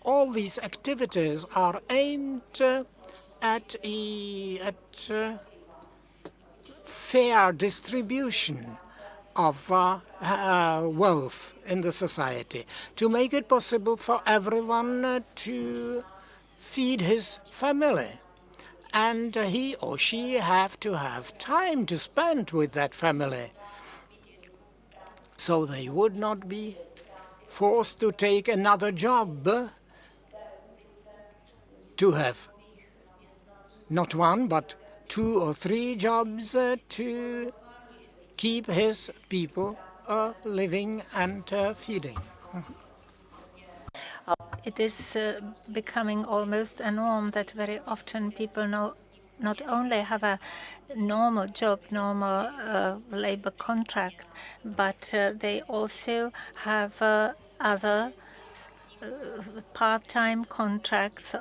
All these activities are aimed at fair distribution of wealth in the society, to make it possible for everyone to feed his family. And he or she have to have time to spend with that family, so they would not be forced to take another job, to have not one but 2 or 3 jobs to keep his people living and feeding. It is becoming almost a norm that very often people not only have a normal job, normal labor contract, but they also have other part-time contracts,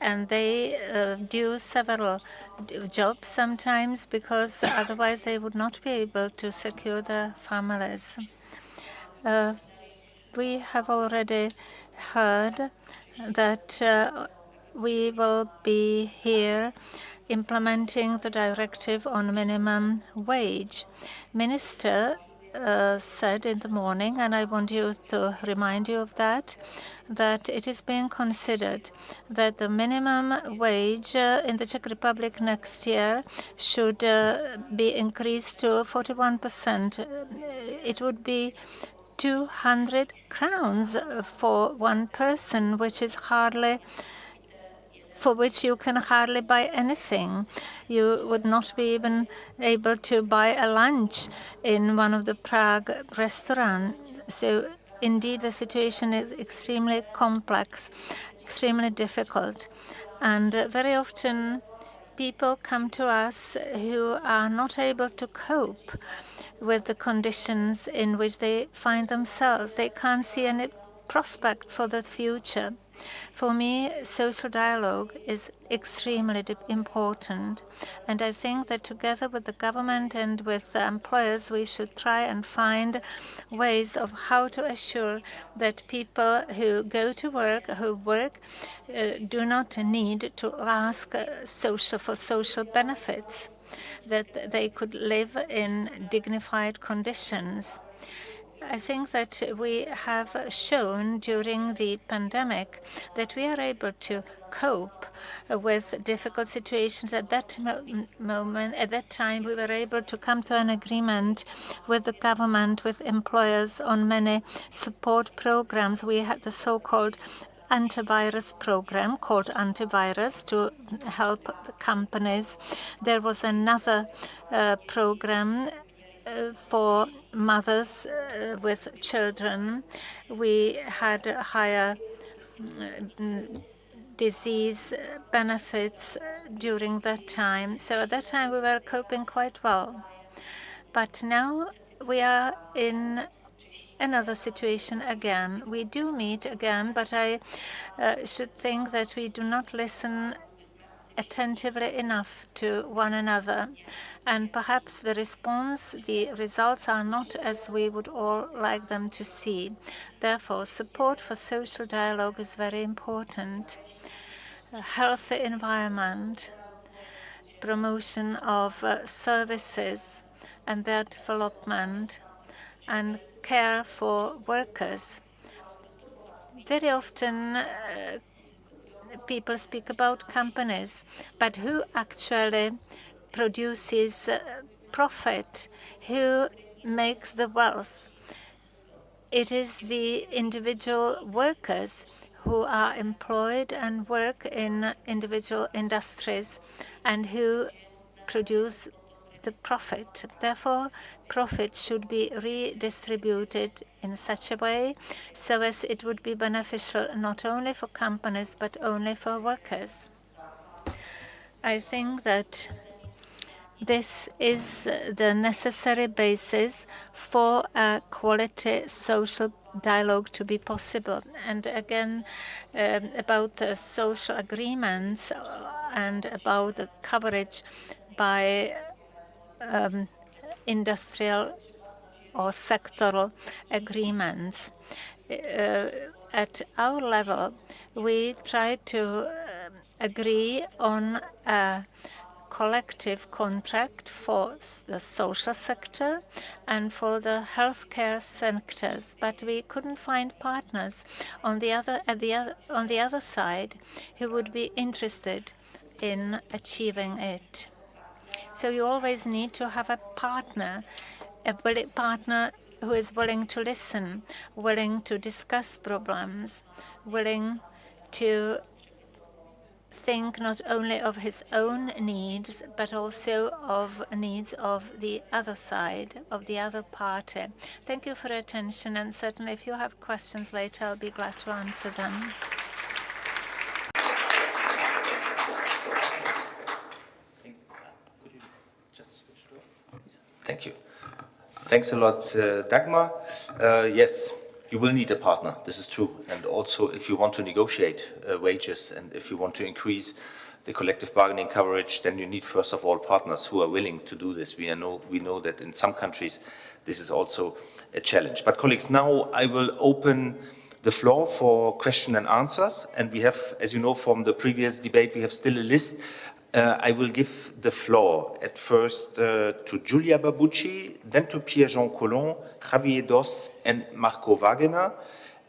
and they do several jobs sometimes because otherwise they would not be able to secure their families. We have already heard that we will be here implementing the directive on minimum wage. Minister said in the morning, and I want you to remind you of that it is being considered that the minimum wage in the Czech Republic next year should be increased to 41%. It would be 200 crowns for one person, which is for which you can hardly buy anything. You would not be even able to buy a lunch in one of the Prague restaurants. So indeed, the situation is extremely complex, extremely difficult. And very often people come to us who are not able to cope with the conditions in which they find themselves. They can't see any prospect for the future. For me, social dialogue is extremely important. And I think that together with the government and with the employers, we should try and find ways of how to assure that people who go to work, who work, do not need to ask for social benefits, that they could live in dignified conditions. I think that we have shown during the pandemic that we are able to cope with difficult situations. At that moment, at that time, we were able to come to an agreement with the government, with employers on many support programs. We had the so-called antivirus program called Antivirus to help the companies. There was another program for mothers with children. We had higher disease benefits during that time. So at that time we were coping quite well. But now we are in another situation again. We do meet again, but I should think that we do not listen attentively enough to one another. And perhaps the results are not as we would all like them to see. Therefore, support for social dialogue is very important. A healthy environment, promotion of services and their development, and care for workers. Very often, people speak about companies, but who actually produces profit? Who makes the wealth? It is the individual workers who are employed and work in individual industries and who produce the profit. Therefore, profit should be redistributed in such a way so as it would be beneficial not only for companies but only for workers. I think that this is the necessary basis for a quality social dialogue to be possible. And again, about the social agreements and about the coverage by industrial or sectoral agreements. At our level, we try to agree on a collective contract for the social sector and for the healthcare sectors, but we couldn't find partners on the other side who would be interested in achieving it. So you always need to have a partner who is willing to listen, willing to discuss problems, willing to think not only of his own needs, but also of needs of the other side, of the other party. Thank you for your attention, and certainly if you have questions later, I'll be glad to answer them. Thank you. Thanks a lot, Dagmar. Yes, you will need a partner, this is true. And also, if you want to negotiate wages and if you want to increase the collective bargaining coverage, then you need, first of all, partners who are willing to do this. We know that in some countries, this is also a challenge. But colleagues, now I will open the floor for question and answers. And we have, as you know from the previous debate, we have still a list. I will give the floor at first to Giulia Babucci, then to Pierre-Jean Collomb, Javier Dos, and Marco Wagner.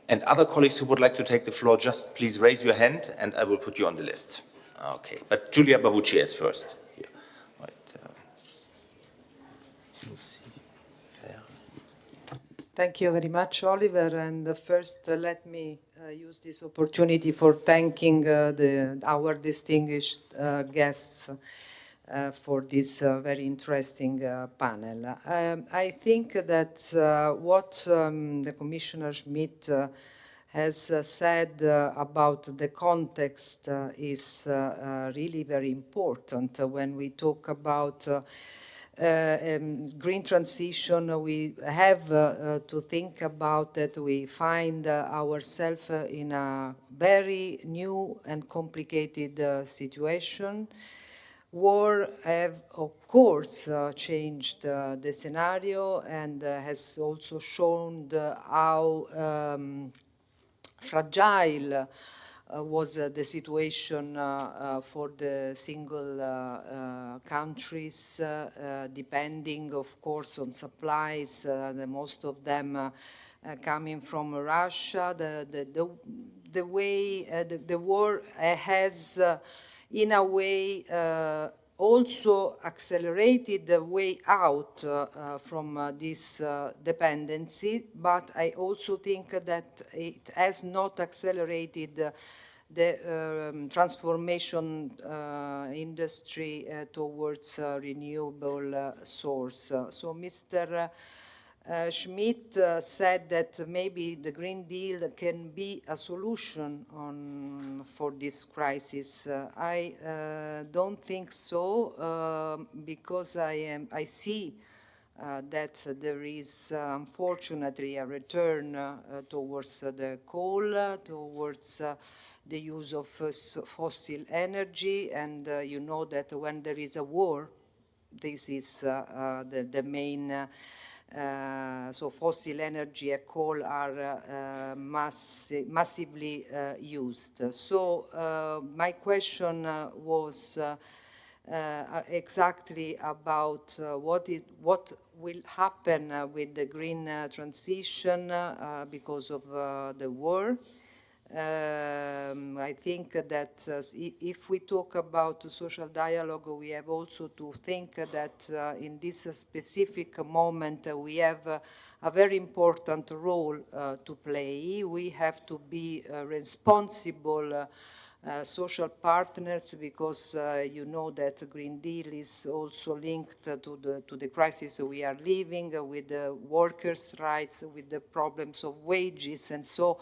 And other colleagues who would like to take the floor, just please raise your hand and I will put you on the list. Okay, but Giulia Babucci is first. Here. Right, Thank you very much, Oliver. And first, let me use this opportunity for thanking our distinguished guests for this very interesting panel. I think that what the Commissioner Schmidt has said about the context is really very important. When we talk about green transition, we have to think about that we find ourselves in a very new and complicated situation. War have, of course, changed the scenario and has also shown how fragile was the situation for the single countries, depending, of course, on supplies, most of them coming from Russia. The war has, in a way, also accelerated the way out from this dependency, but I also think that it has not accelerated the transformation industry towards renewable source. So Mr. Schmidt said that maybe the Green Deal can be a solution for this crisis. I don't think so, because I see that there is unfortunately a return towards the coal, towards the use of fossil energy, and you know that when there is a war, this is the main. So fossil energy and coal are massively used. So my question was exactly about what will happen with the green transition because of the war. I think that if we talk about social dialogue, we have also to think that in this specific moment we have a very important role to play. We have to be responsible social partners, because you know that Green Deal is also linked to the crisis we are living with the workers' rights, with the problems of wages, and so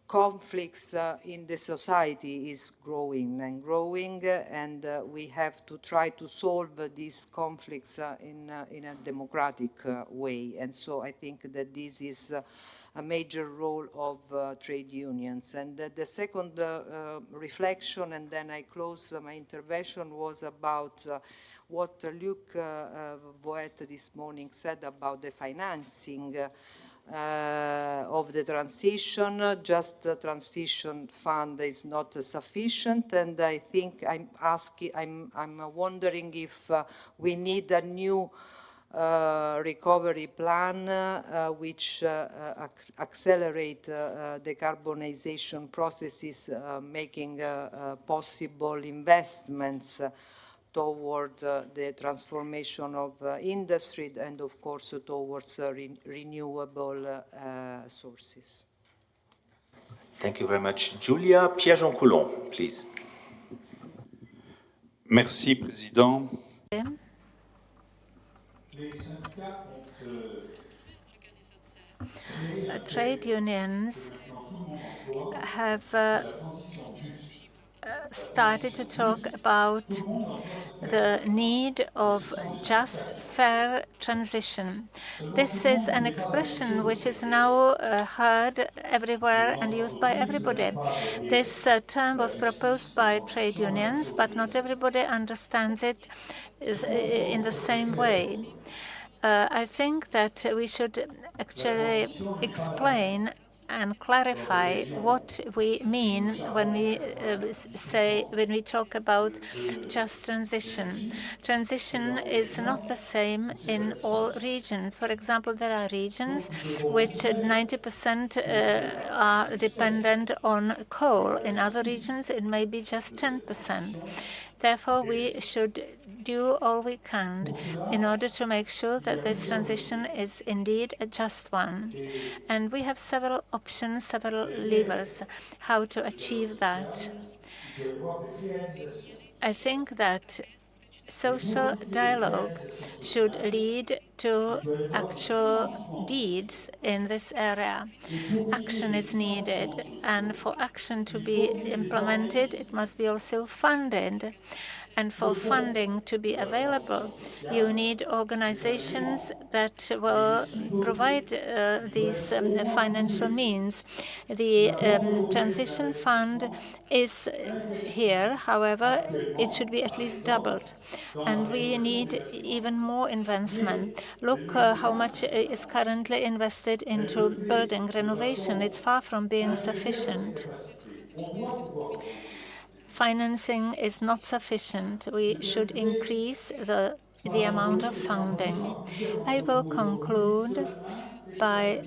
conflicts in the society is growing and growing, and we have to try to solve these conflicts in a democratic way. And so I think that this is a major role of trade unions. And the second reflection, and then I close my intervention, was about what Luc Voet this morning said about the financing of the transition. Just the transition fund is not sufficient, and I think I'm wondering if we need a new recovery plan which accelerate decarbonization processes, making possible investments toward the transformation of industry and, of course, towards renewable sources. Thank you very much, Giulia. Pierre-Jean Collomb, please. Merci, Président. Trade unions have started to talk about the need of just, fair transition. This is an expression which is now heard everywhere and used by everybody. This term was proposed by trade unions, but not everybody understands it in the same way. I think that we should actually explain and clarify what we mean when we talk about just transition. Transition is not the same in all regions. For example, there are regions which 90% are dependent on coal. In other regions, it may be just 10%. Therefore, we should do all we can in order to make sure that this transition is indeed a just one. And we have several options, several levers, how to achieve that. I think that social dialogue should lead to actual deeds in this area. Action is needed, and for action to be implemented, it must be also funded. And for funding to be available, you need organizations that will provide these financial means. The transition fund is here. However, it should be at least doubled. And we need even more investment. Look how much is currently invested into building renovation. It's far from being sufficient. Financing is not sufficient. We should increase the amount of funding. I will conclude by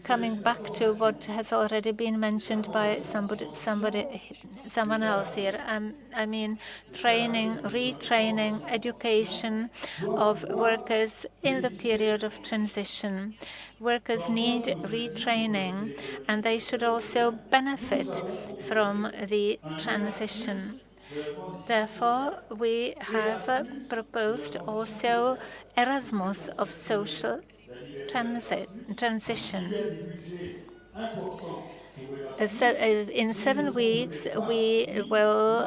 coming back to what has already been mentioned by someone else here. I mean, training, retraining, education of workers in the period of transition. Workers need retraining, and they should also benefit from the transition. Therefore, we have proposed also Erasmus of social transition. In 7 weeks, we will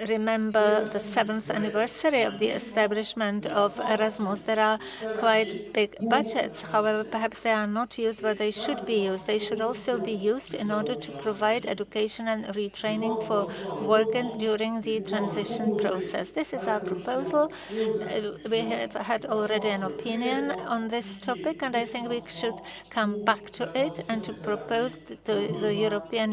remember the 7th anniversary of the establishment of Erasmus. There are quite big budgets. However, perhaps they are not used where they should be used. They should also be used in order to provide education and retraining for workers during the transition process. This is our proposal. We have had already an opinion on this topic, and I think we should come back to it and to propose to the European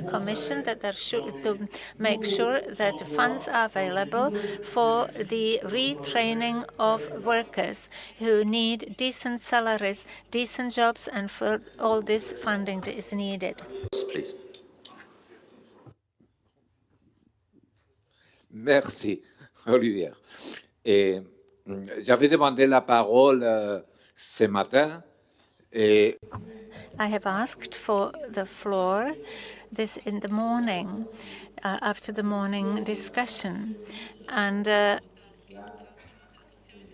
Commission that there should to make sure that funds are available for the retraining of workers who need decent salaries, decent jobs, and for all this funding that is needed. Please. Merci, Olivier. J'avais demandé la parole ce matin. I have asked for the floor this in the morning, after the morning discussion. And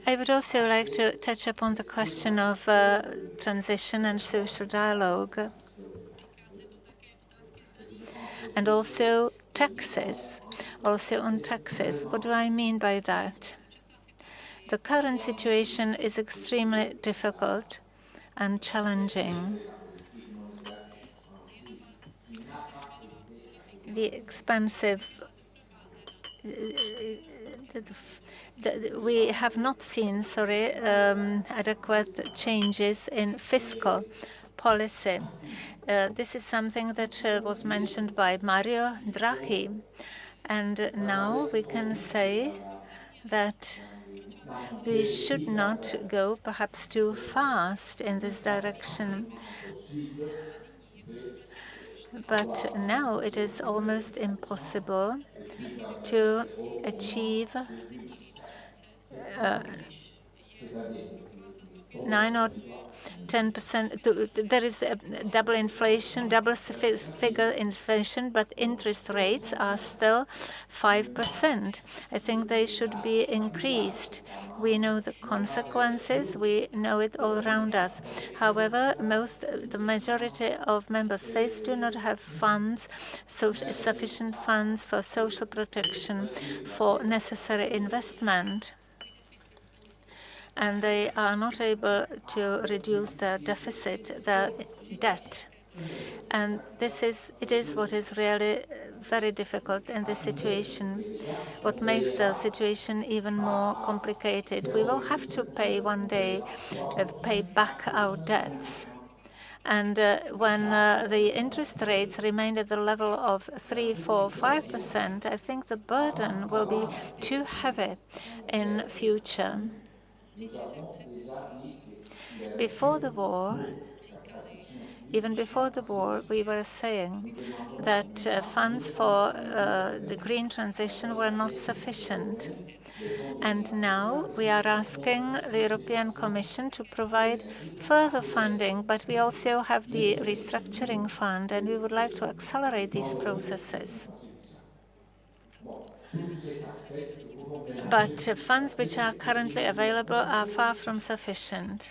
I would also like to touch upon the question of transition and social dialogue. And also taxes, also on taxes. What do I mean by that? The current situation is extremely difficult and challenging. The expensive, we have not seen, adequate changes in fiscal policy. This is something that was mentioned by Mario Draghi. And now we can say that we should not go perhaps too fast in this direction. But now it is almost impossible to achieve 9 or 10%. There is a double inflation, double figure inflation, but interest rates are still 5%. I think they should be increased. We know the consequences. We know it all around us. However, the majority of member states do not have funds, sufficient funds for social protection, for necessary investment, and they are not able to reduce their deficit, their debt. And it is what is really very difficult in this situation, what makes the situation even more complicated. We will have to pay one day, pay back our debts. And when the interest rates remain at the level of 3, 4, 5%, I think the burden will be too heavy in future. Before the war, even before the war, we were saying that funds for the green transition were not sufficient. And now we are asking the European Commission to provide further funding, but we also have the restructuring fund, and we would like to accelerate these processes. But funds which are currently available are far from sufficient.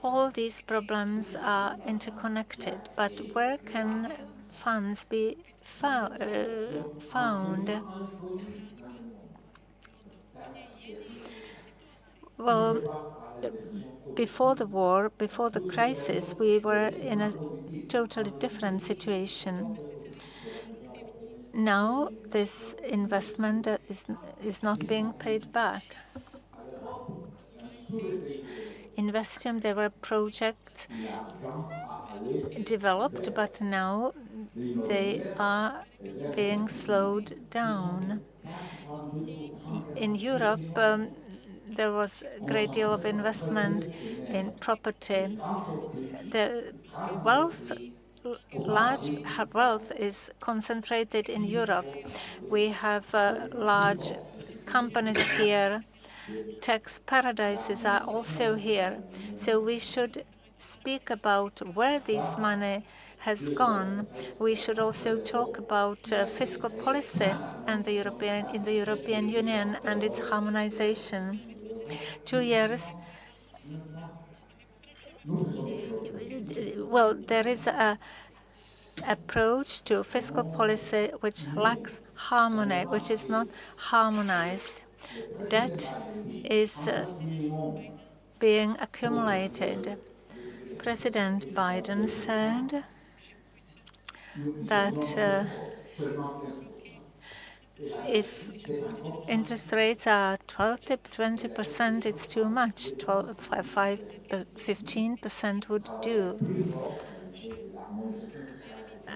All these problems are interconnected, but where can funds be found? Well, before the war, before the crisis, we were in a totally different situation. Now, this investment is not being paid back. Investium, there were projects developed, but now they are being slowed down. In Europe, there was a great deal of investment in property. The large wealth is concentrated in Europe. We have large companies here. Tax paradises are also here. So we should speak about where this money has gone. We should also talk about fiscal policy and in the European Union and its harmonization. 2 years. Well, there is an approach to fiscal policy which lacks harmony, which is not harmonized. Debt is being accumulated. President Biden said that if interest rates are 12 to 20%, it's too much. 15% would do.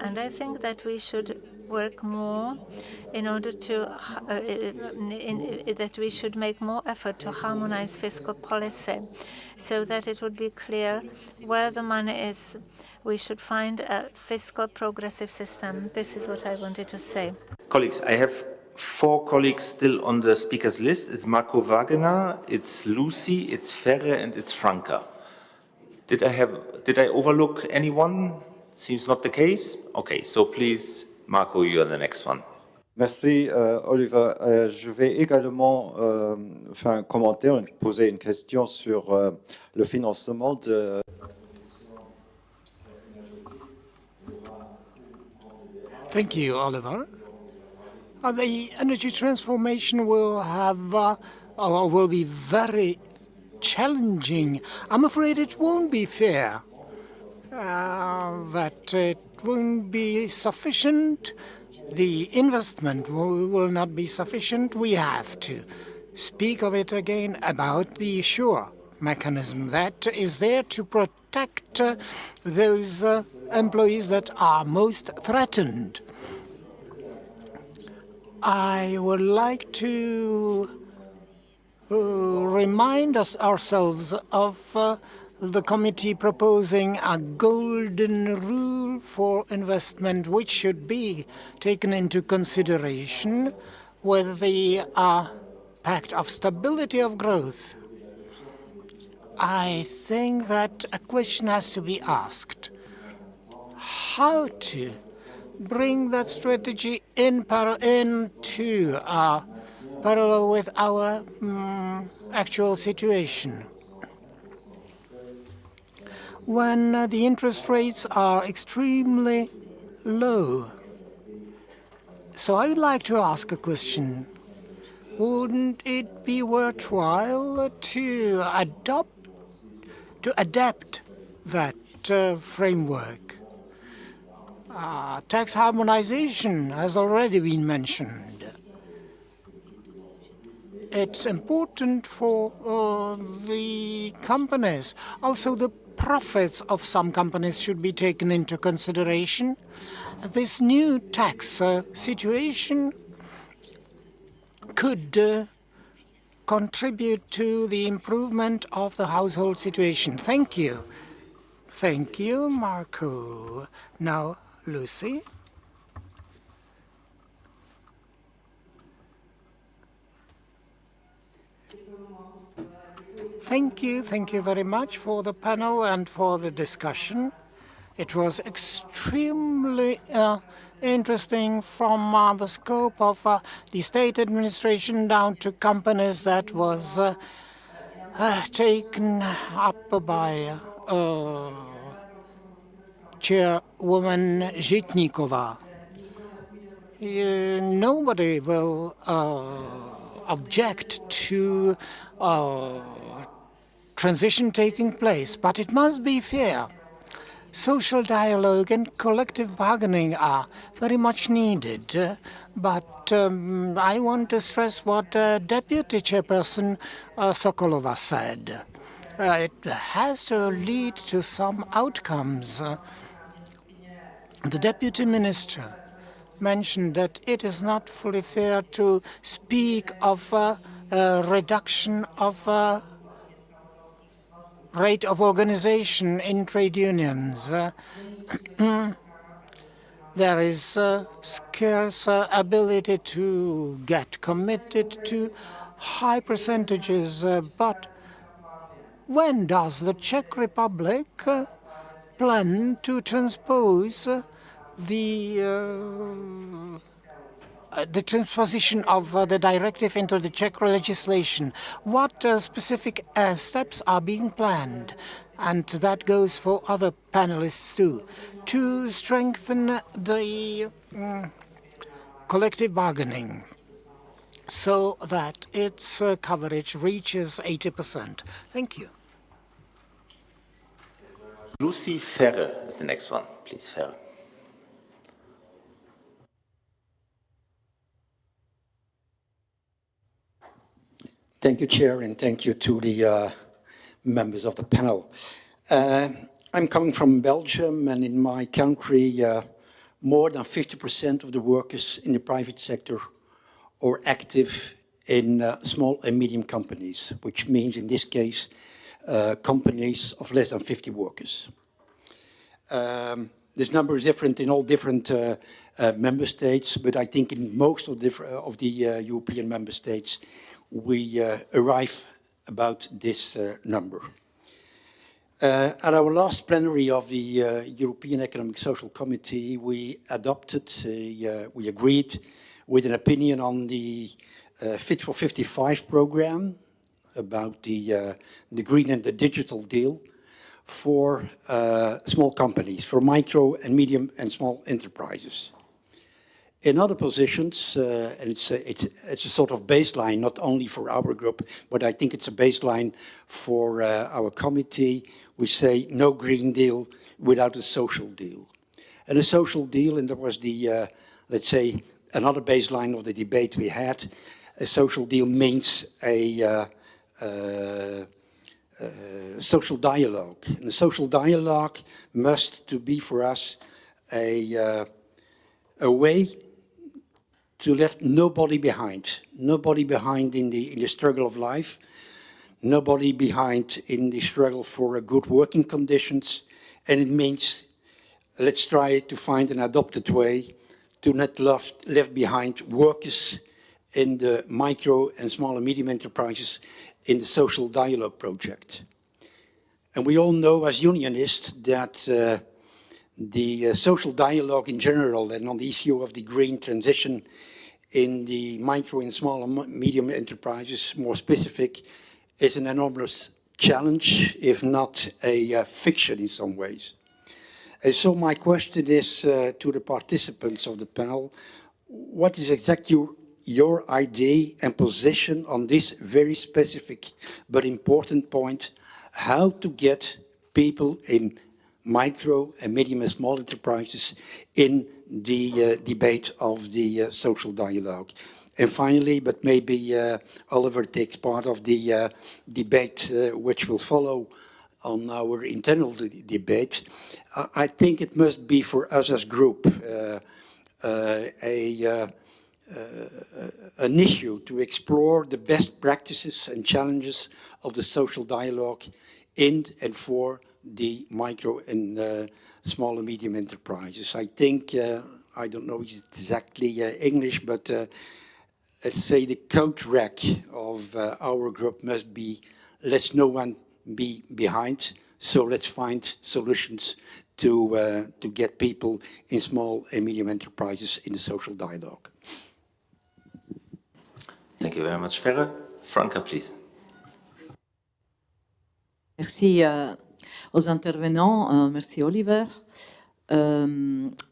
And I think that we should work more in order to that we should make more effort to harmonize fiscal policy, so that it would be clear where the money is. We should find a fiscal progressive system. This is what I wanted to say. Colleagues, I have 4 colleagues still on the speakers list. It's Marco Wagner, it's Lucy, it's Ferre, and it's Franca. Did I overlook anyone? Seems not the case. Okay, so please, Marco, you are the next one. Merci, Oliver. Je vais également faire un commentaire, poser une question sur le financement de... Thank you, Oliver. The energy transformation will be very challenging. I'm afraid it won't be fair. That it won't be sufficient. The investment will not be sufficient. We have to speak of it again about the SURE mechanism that is there to protect those employees that are most threatened. I would like to remind ourselves of the committee proposing a golden rule for investment, which should be taken into consideration with the Pact of Stability of Growth. I think that a question has to be asked. How to bring that strategy into parallel with our actual situation? When the interest rates are extremely low. So I would like to ask a question. Wouldn't it be worthwhile to adapt that framework? Tax harmonization has already been mentioned. It's important for the companies. Also, the profits of some companies should be taken into consideration. This new tax situation could contribute to the improvement of the household situation. Thank you. Thank you, Marco. Now, Lucy. Thank you very much for the panel and for the discussion. It was extremely interesting from the scope of the state administration down to companies that was taken up by Chairwoman Zhitnikova. Nobody will object to transition taking place, but it must be fair. Social dialogue and collective bargaining are very much needed, but I want to stress what Deputy Chairperson Sokolova said. It has to lead to some outcomes. The Deputy Minister mentioned that it is not fully fair to speak of a reduction of rate of organization in trade unions. There is scarce ability to get committed to high percentages, but when does the Czech Republic plan to transpose the transposition of the directive into the Czech legislation? What specific steps are being planned? And that goes for other panelists too, to strengthen the collective bargaining so that its coverage reaches 80%. Thank you. Lucy Ferre is the next one. Please, Ferre. Thank you, Chair, and thank you to the members of the panel. I'm coming from Belgium, and in my country, more than 50% of the workers in the private sector are active in small and medium companies, which means in this case, companies of less than 50 workers. This number is different in all different member states, but I think in most of the European member states, we arrive about this number. At our last plenary of the European Economic Social Committee, we agreed with an opinion on the Fit for 55 program about the green and the digital deal for small companies, for micro and medium and small enterprises. In other positions, and it's a sort of baseline, not only for our group, but I think it's a baseline for our committee. We say no Green Deal without a social deal. And a social deal, and there was the, let's say, another baseline of the debate we had, a social deal means a social dialogue. And the social dialogue must to be for us a way to left nobody behind in the struggle of life, nobody behind in the struggle for good working conditions, and it means let's try to find an adopted way to not left behind workers in the micro and small and medium enterprises in the social dialogue project. And we all know as unionists that the social dialogue in general and on the issue of the green transition in the micro and small and medium enterprises, more specific, is an enormous challenge, if not a fiction in some ways. And so my question is to the participants of the panel, what is exactly your idea and position on this very specific but important point, how to get people in micro and medium and small enterprises in the debate of the social dialogue. And finally, but maybe Oliver takes part of the debate which will follow on our internal debate. I think it must be for us as group an issue to explore the best practices and challenges of the social dialogue in and for the micro and small and medium enterprises. I think, I don't know exactly English, but let's say the code red of our group must be, let's no one be behind, so let's find solutions to get people in small and medium enterprises in the social dialogue. Thank you very much, Ferre. Franca, please. Merci aux intervenants, merci Oliver.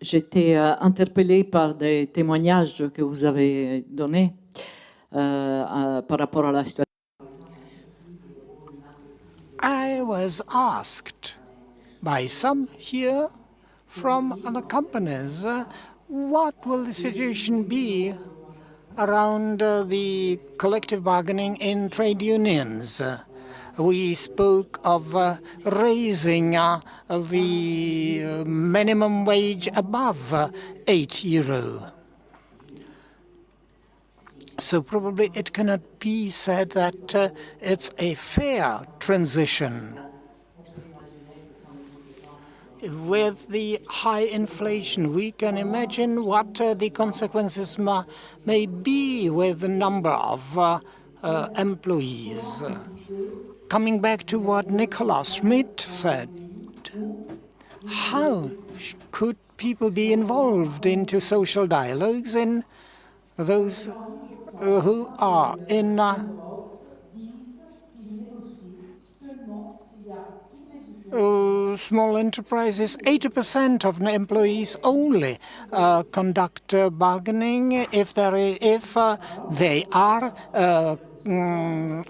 J'étais interpellée par des témoignages que vous avez donnés par rapport à la situation. I was asked by some here from other companies, what will the situation be around the collective bargaining in trade unions? We spoke of raising the minimum wage above €8. So probably it cannot be said that it's a fair transition. With the high inflation, we can imagine what the consequences may be with the number of employees. Coming back to what Nicolas Schmidt said, how could people be involved into social dialogues in those who are in small enterprises? 80% of employees only conduct bargaining if they are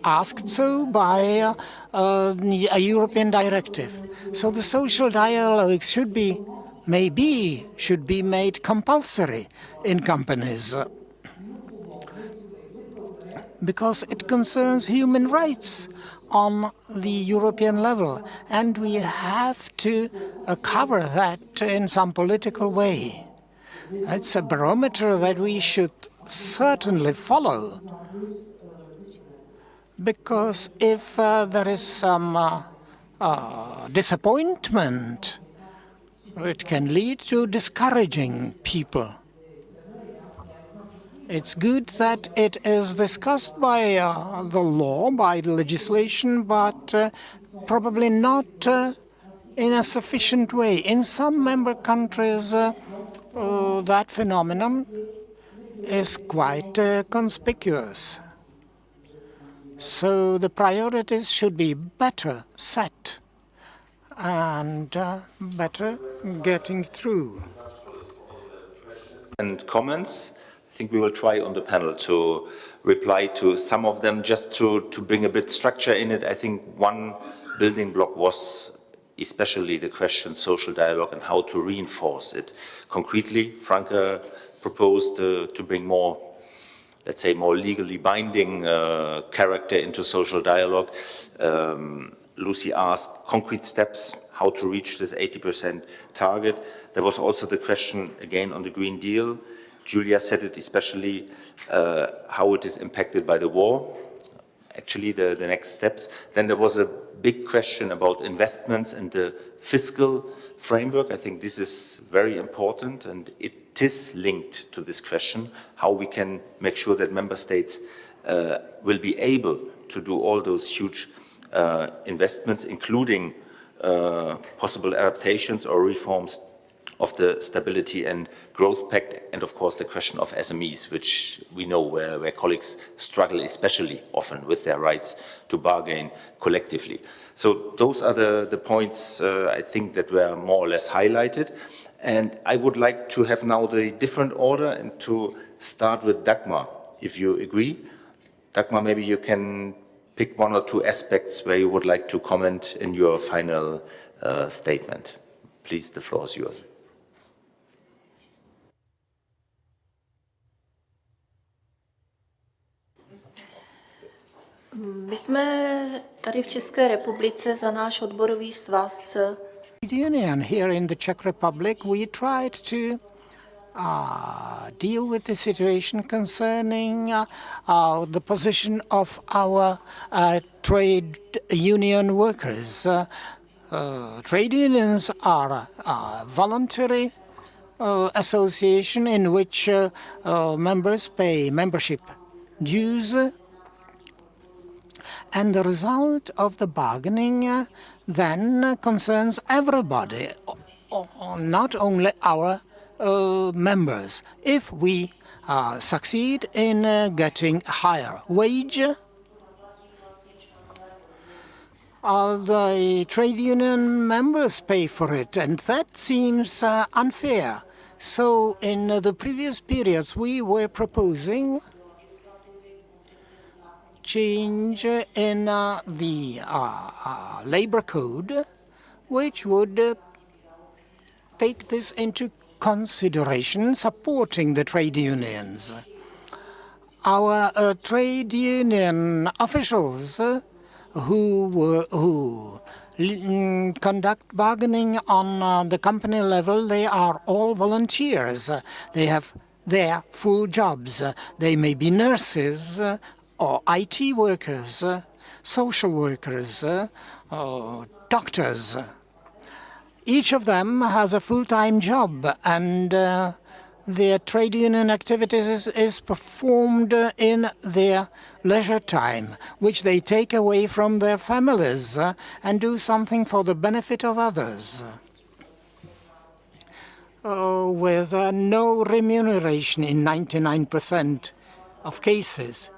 asked so by a European directive. So the social dialogue should be made compulsory in companies, because it concerns human rights on the European level, and we have to cover that in some political way. It's a barometer that we should certainly follow, because if there is some disappointment, it can lead to discouraging people. It's good that it is discussed by the law, by the legislation, but probably not in a sufficient way. In some member countries, that phenomenon is quite conspicuous. So the priorities should be better set and better getting through. And comments? I think we will try on the panel to reply to some of them, just to bring a bit structure in it. I think one building block was especially the question social dialogue and how to reinforce it. Concretely, Franca proposed to bring more, let's say, more legally binding character into social dialogue. Lucy asked concrete steps, how to reach this 80% target. There was also the question, again, on the Green Deal. Julia said it especially, how it is impacted by the war, actually the next steps. Then there was a big question about investments and the fiscal framework. I think this is very important, and it is linked to this question, how we can make sure that member states will be able to do all those huge investments, including possible adaptations or reforms of the Stability and Growth Pact, and of course the question of SMEs, which we know where colleagues struggle especially often with their rights to bargain collectively. So those are the points I think that were more or less highlighted. And I would like to have now the different order and to start with Dagmar, if you agree. Dagmar, maybe you can pick one or two aspects where you would like to comment in your final statement. Please, the floor is yours. My jsme tady v České republice za náš odborový svaz. Union here in the Czech Republic, we tried to deal with the situation concerning the position of our trade union workers. Trade unions are a voluntary association in which members pay membership dues, and the result of the bargaining then concerns everybody, not only our members. If we succeed in getting a higher wage, the trade union members pay for it, and that seems unfair. So in the previous periods we were proposing change in the labor code, which would take this into consideration, supporting the trade unions. Our trade union officials who conduct bargaining on the company level, they are all volunteers. They have their full jobs. They may be nurses, or IT workers, social workers, doctors. Each of them has a full-time job, and their trade union activities is performed in their leisure time, which they take away from their families and do something for the benefit of others. With no remuneration in 99% of cases.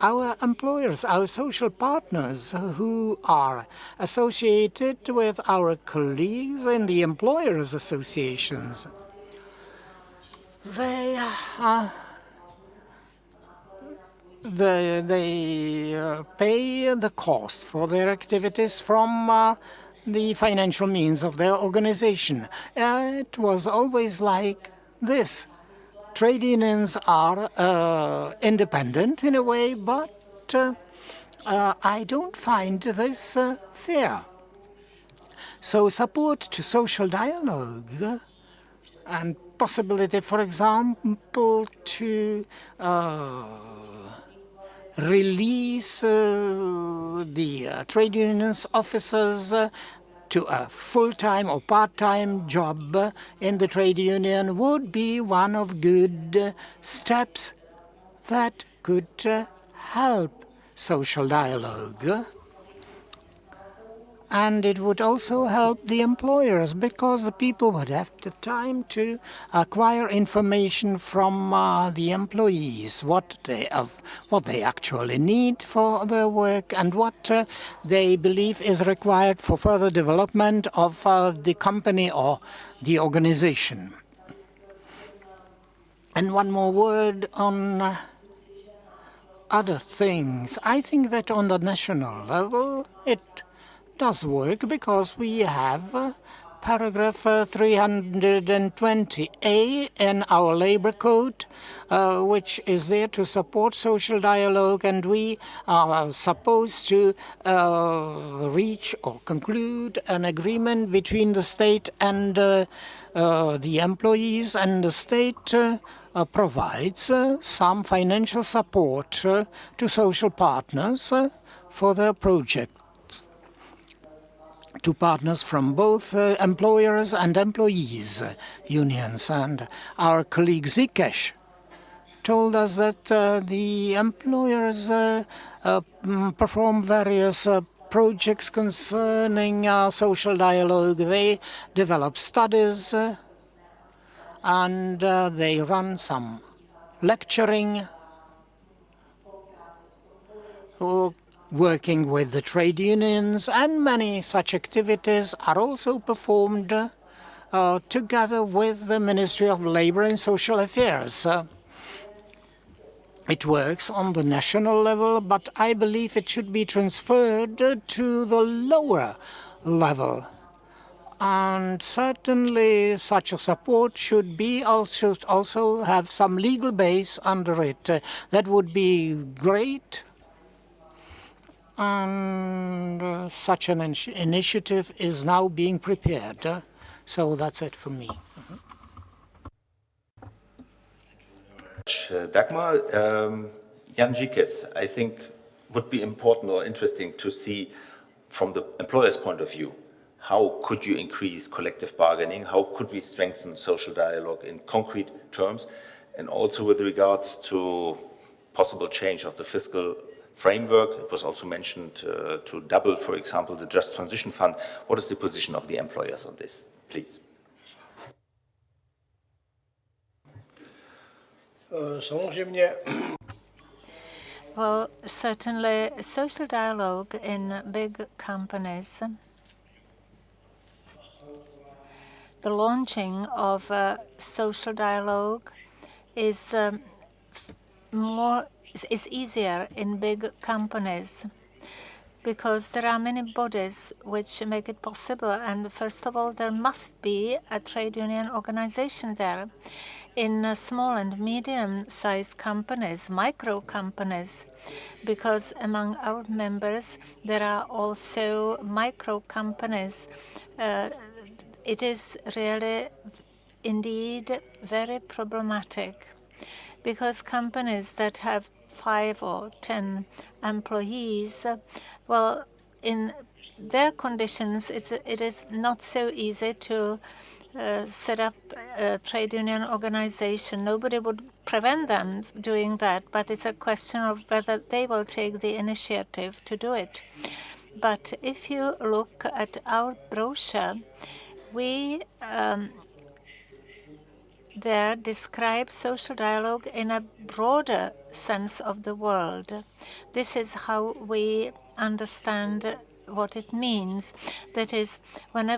Our employers, our social partners who are associated with our colleagues in the employers' associations, they pay the cost for their activities from the financial means of their organization. It was always like this. Trade unions are independent in a way, but I don't find this fair. So support to social dialogue and possibility, for example, to release the trade unions officers to a full-time or part-time job in the trade union would be one of good steps that could help social dialogue. And it would also help the employers, because the people would have the time to acquire information from the employees, what they actually need for their work and what they believe is required for further development of the company or the organization. And one more word on other things. I think that on the national level it does work, because we have paragraph 320A in our labor code, which is there to support social dialogue, and we are supposed to reach or conclude an agreement between the state and the employees, and the state provides some financial support to social partners for their project. To partners from both employers and employees unions. And our colleague Zikesh told us that the employers perform various projects concerning social dialogue. They develop studies and they run some lecturing, working with the trade unions, and many such activities are also performed together with the Ministry of Labour and Social Affairs. It works on the national level, but I believe it should be transferred to the lower level. And certainly such a support should be also have some legal base under it. That would be great. And such an initiative is now being prepared. So that's it for me. Dagmar, Jan Zikes, I think would be important or interesting to see from the employer's point of view. How could you increase collective bargaining? How could we strengthen social dialogue in concrete terms? And also with regards to possible change of the fiscal framework, it was also mentioned to double, for example, the Just Transition Fund. What is the position of the employers on this, please? Well, certainly social dialogue in big companies, the launching of social dialogue is easier in big companies because there are many bodies which make it possible. And first of all, there must be a trade union organization there. In small and medium-sized companies, micro companies, because among our members there are also micro companies. It is really indeed very problematic because companies that have 5 or 10 employees, well, in their conditions, it is not so easy to set up a trade union organization. Nobody would prevent them doing that, but it's a question of whether they will take the initiative to do it. But if you look at our brochure, we there describe social dialogue in a broader sense of the word. This is how we understand what it means. That is, when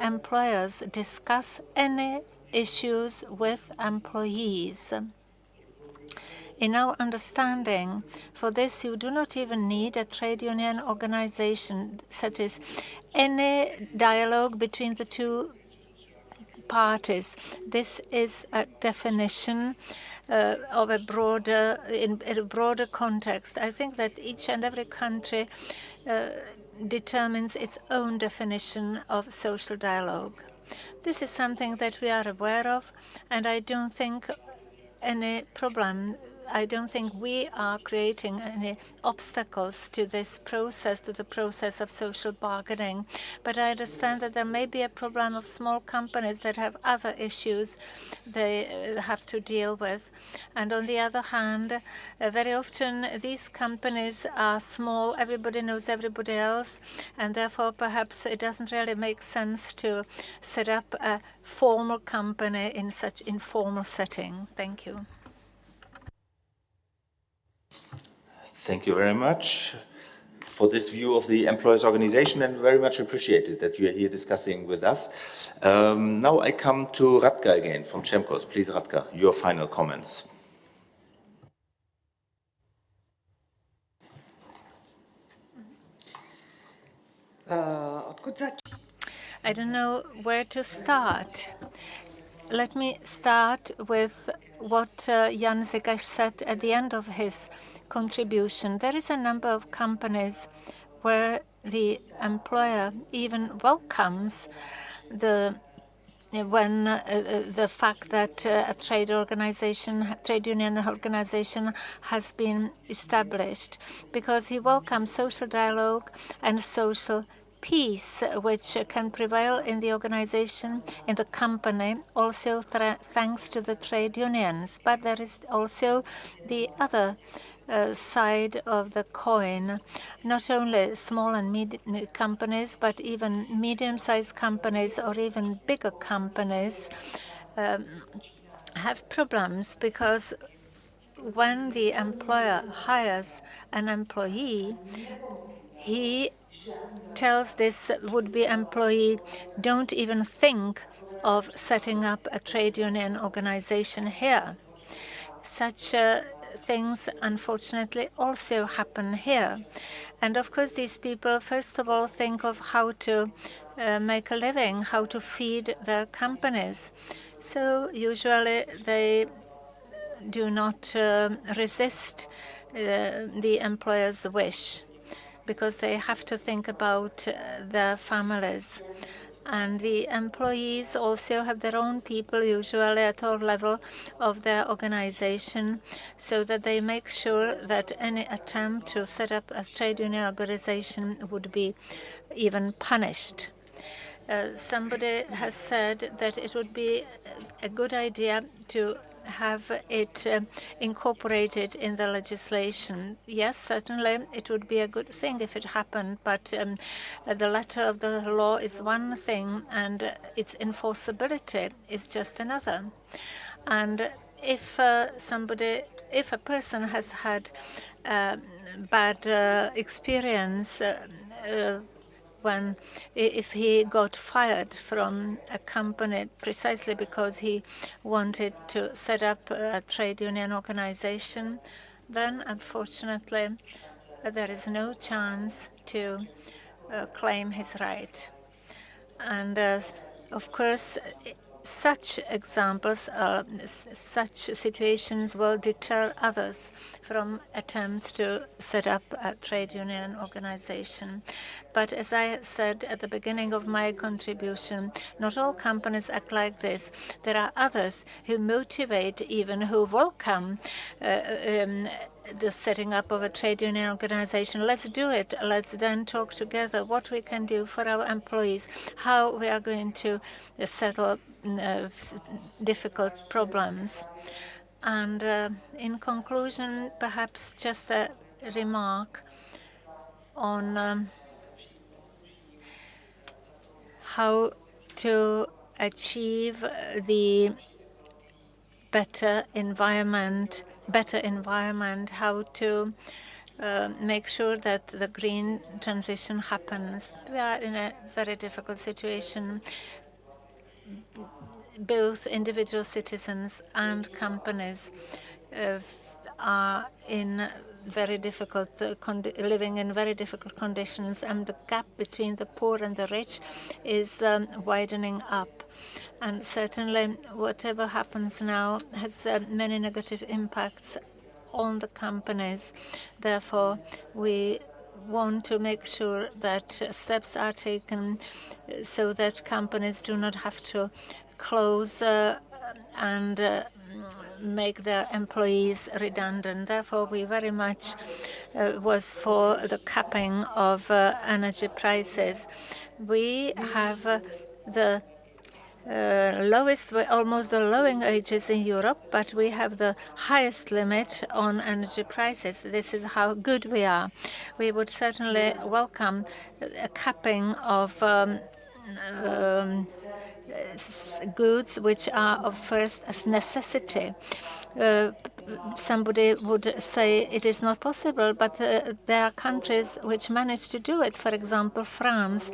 employers discuss any issues with employees. In our understanding, for this you do not even need a trade union organization. That is, any dialogue between the two parties. This is a definition of a broader, in a broader context. I think that each and every country determines its own definition of social dialogue. This is something that we are aware of, and I don't think any problem. I don't think we are creating any obstacles to this process, to the process of social bargaining. But I understand that there may be a problem of small companies that have other issues they have to deal with. And on the other hand, very often these companies are small, everybody knows everybody else, and therefore perhaps it doesn't really make sense to set up a formal company in such informal setting. Thank you. Thank you very much for this view of the employers' organization, and very much appreciated that you are here discussing with us. Now I come to Radka again from Chemcos. Please, Radka, your final comments. I don't know where to start. Let me start with what Jan Zikes said at the end of his contribution. There is a number of companies where the employer even welcomes the fact that a trade union organization has been established, because he welcomes social dialogue and social peace, which can prevail in the organization, in the company, also thanks to the trade unions. But there is also the other side of the coin. Not only small and medium companies, but even medium-sized companies or even bigger companies have problems, because when the employer hires an employee, he tells this would-be employee, don't even think of setting up a trade union organization here. Such things, unfortunately, also happen here. And of course, these people, first of all, think of how to make a living, how to feed their companies. So usually they do not resist the employer's wish, because they have to think about their families. And the employees also have their own people, usually at all level of their organization, so that they make sure that any attempt to set up a trade union organization would be even punished. Somebody has said that it would be a good idea to have it incorporated in the legislation. Yes, certainly it would be a good thing if it happened, but the letter of the law is one thing and its enforceability is just another. And if if a person has had bad experience if he got fired from a company precisely because he wanted to set up a trade union organization, then unfortunately there is no chance to claim his right. And of course, such examples, such situations will deter others from attempts to set up a trade union organization. But as I said at the beginning of my contribution, not all companies act like this. There are others who motivate, even who welcome the setting up of a trade union organization. Let's do it. Let's then talk together what we can do for our employees, how we are going to settle difficult problems. And in conclusion, perhaps just a remark on how to achieve the better environment, how to make sure that the green transition happens. We are in a very difficult situation. Both individual citizens and companies are in very difficult living in very difficult conditions, and the gap between the poor and the rich is widening up. And certainly, whatever happens now has many negative impacts on the companies. Therefore, we want to make sure that steps are taken so that companies do not have to close and make their employees redundant. Therefore, we very much was for the capping of energy prices. We have the lowest, almost the lowest wages in Europe, but we have the highest limit on energy prices. This is how good we are. We would certainly welcome a capping of goods which are of first as necessity. Somebody would say it is not possible, but there are countries which manage to do it. For example, France.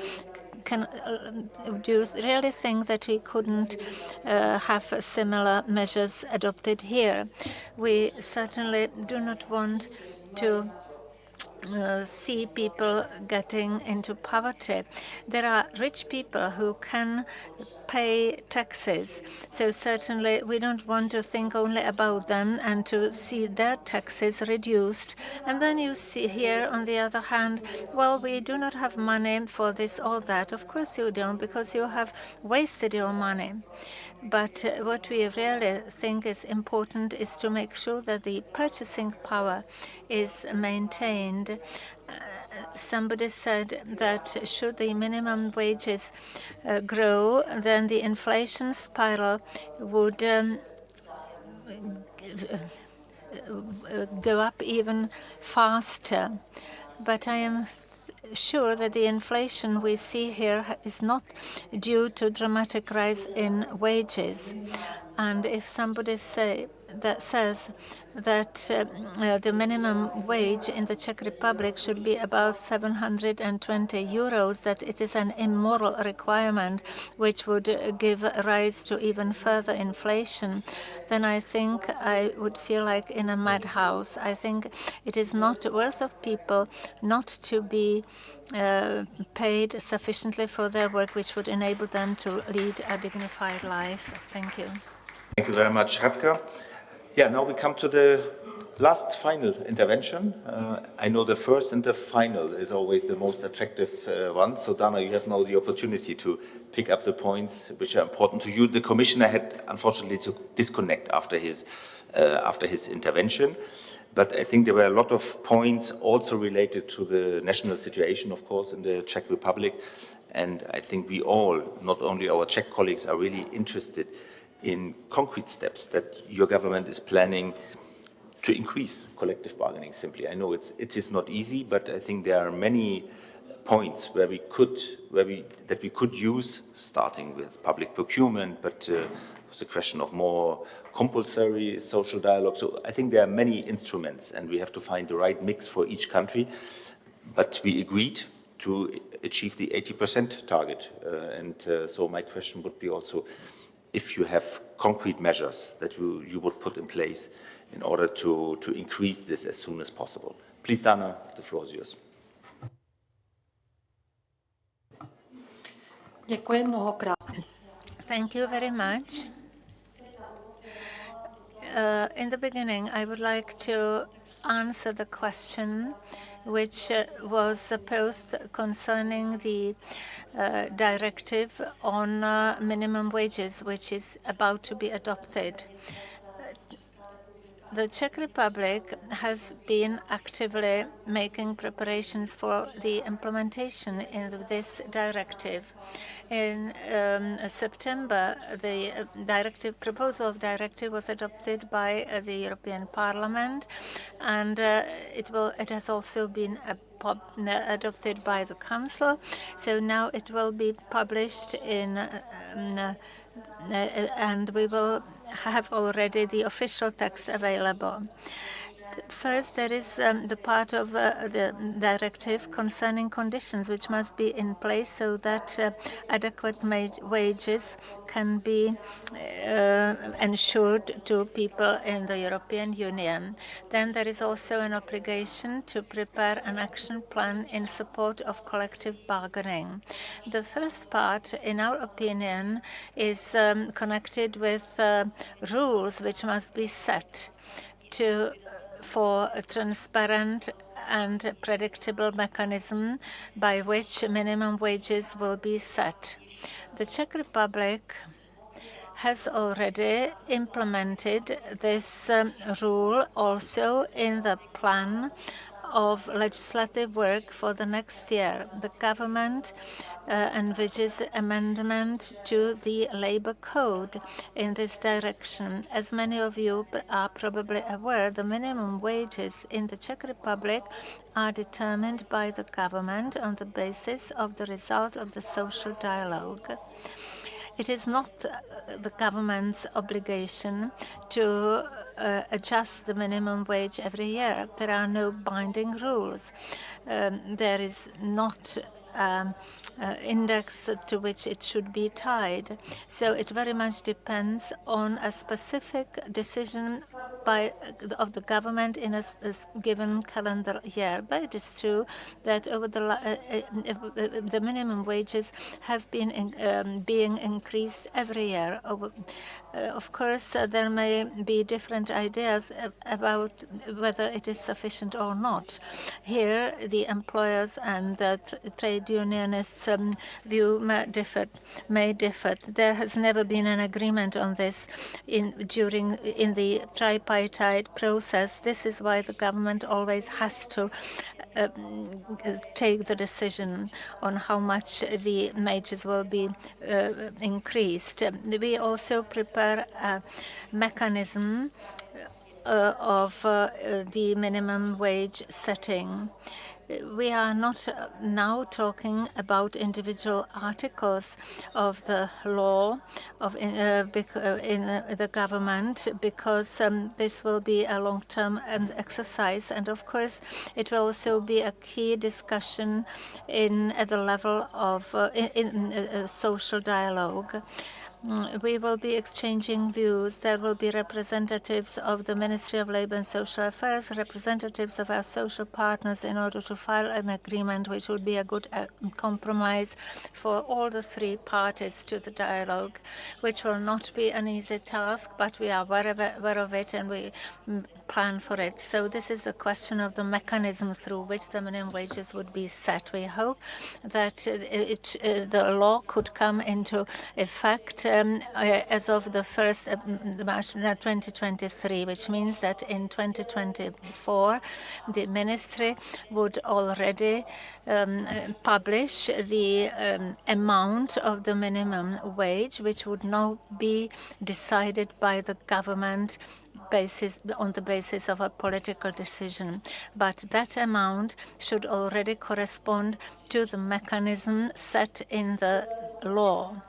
Do you really think that we couldn't have similar measures adopted here? We certainly do not want to see people getting into poverty. There are rich people who can pay taxes. So certainly we don't want to think only about them and to see their taxes reduced. And then you see here, on the other hand, well, we do not have money for this or that. Of course you don't, because you have wasted your money. But what we really think is important is to make sure that the purchasing power is maintained. Somebody said that should the minimum wages grow, then the inflation spiral would go up even faster. But I am sure that the inflation we see here is not due to dramatic rise in wages. And if somebody says that the minimum wage in the Czech Republic should be about 720 euros, that it is an immoral requirement which would give rise to even further inflation, then I think I would feel like in a madhouse. I think it is not worth of people not to be paid sufficiently for their work, which would enable them to lead a dignified life. Thank you. Thank you very much, Radka. Yeah, now we come to the last final intervention. I know the first and the final is always the most attractive one. So, Dana, you have now the opportunity to pick up the points which are important to you. The Commissioner had, unfortunately, to disconnect after his intervention. But I think there were a lot of points also related to the national situation, of course, in the Czech Republic. And I think we all, not only our Czech colleagues, are really interested in concrete steps that your government is planning to increase collective bargaining simply. I know it is not easy, but I think there are many points where we could use, starting with public procurement, but it's a question of more compulsory social dialogue. So I think there are many instruments, and we have to find the right mix for each country. But we agreed to achieve the 80% target. So my question would be also, if you have concrete measures that you would put in place in order to increase this as soon as possible. Please, Dana, the floor is yours. Děkuji mnohokrát. Thank you very much. In the beginning, I would like to answer the question which was posed concerning the directive on minimum wages, which is about to be adopted. The Czech Republic has been actively making preparations for the implementation in this directive. In September, the proposal of directive was adopted by the European Parliament, and it has also been adopted by the Council. So now it will be published and we will have already the official text available. First, there is the part of the directive concerning conditions which must be in place so that adequate wages can be ensured to people in the European Union. Then there is also an obligation to prepare an action plan in support of collective bargaining. The first part, in our opinion, is connected with rules which must be set for a transparent and predictable mechanism by which minimum wages will be set. The Czech Republic has already implemented this rule also in the plan of legislative work for the next year. The government envisages amendment to the labor code in this direction. As many of you are probably aware, the minimum wages in the Czech Republic are determined by the government on the basis of the result of the social dialogue. It is not the government's obligation to adjust the minimum wage every year. There are no binding rules. There is not index to which it should be tied. So it very much depends on a specific decision of the government in a given calendar year. But it is true that over the minimum wages have been being increased every year. Of course, there may be different ideas about whether it is sufficient or not. Here, the employers and the trade unionists' view may differ. There has never been an agreement on this in the tripartite process. This is why the government always has to take the decision on how much the wages will be increased. We also prepare a mechanism the minimum wage setting. We are not now talking about individual articles of the law in the government, because this will be a long-term exercise, and of course it will also be a key discussion at the level of social dialogue. We will be exchanging views. There will be representatives of the Ministry of Labour and Social Affairs, representatives of our social partners, in order to file an agreement which would be a good compromise for all the three parties to the dialogue, which will not be an easy task, but we are aware of it and we plan for it. So this is the question of the mechanism through which the minimum wages would be set. We hope that the law could come into effect as of the 1st March 2023, which means that in 2024 the ministry would already publish the amount of the minimum wage, which would now be decided by the government on the basis of a political decision. But that amount should already correspond to the mechanism set in the law.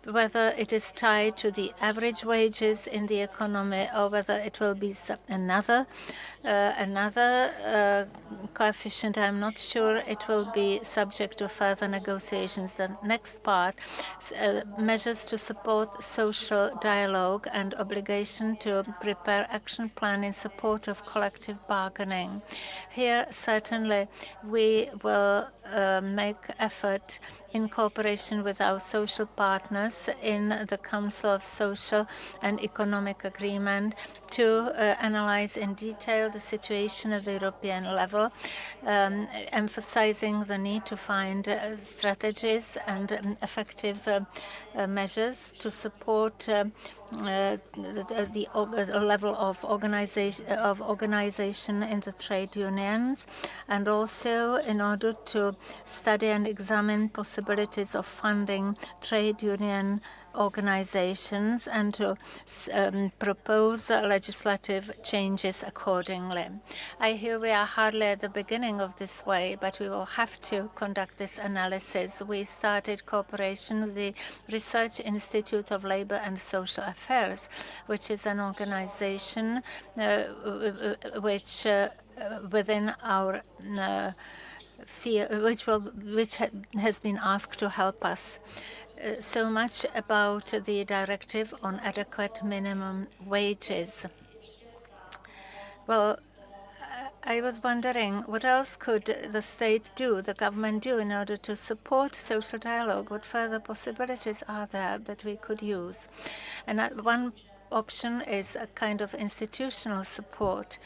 Whether it is tied to the average wages in the economy or whether it will be another coefficient, I'm not sure. It will be subject to further negotiations. The next part, measures to support social dialogue and obligation to prepare action plan in support of collective bargaining. Here, certainly, we will make effort in cooperation with our social partners in the Council of Social and Economic Agreement to analyze in detail the situation at the European level, emphasizing the need to find strategies and effective measures to support the level of organization in the trade unions, and also in order to study and examine possibilities of funding trade union organizations and to propose legislative changes accordingly. I hear we are hardly at the beginning of this way, but we will have to conduct this analysis. We started cooperation with the Research Institute of Labour and Social Affairs, which is an organization which within our field, which has been asked to help us. So much about the directive on adequate minimum wages. Well, I was wondering, what else could the state do, the government do, in order to support social dialogue? What further possibilities are there that we could use? And one option is a kind of institutional support.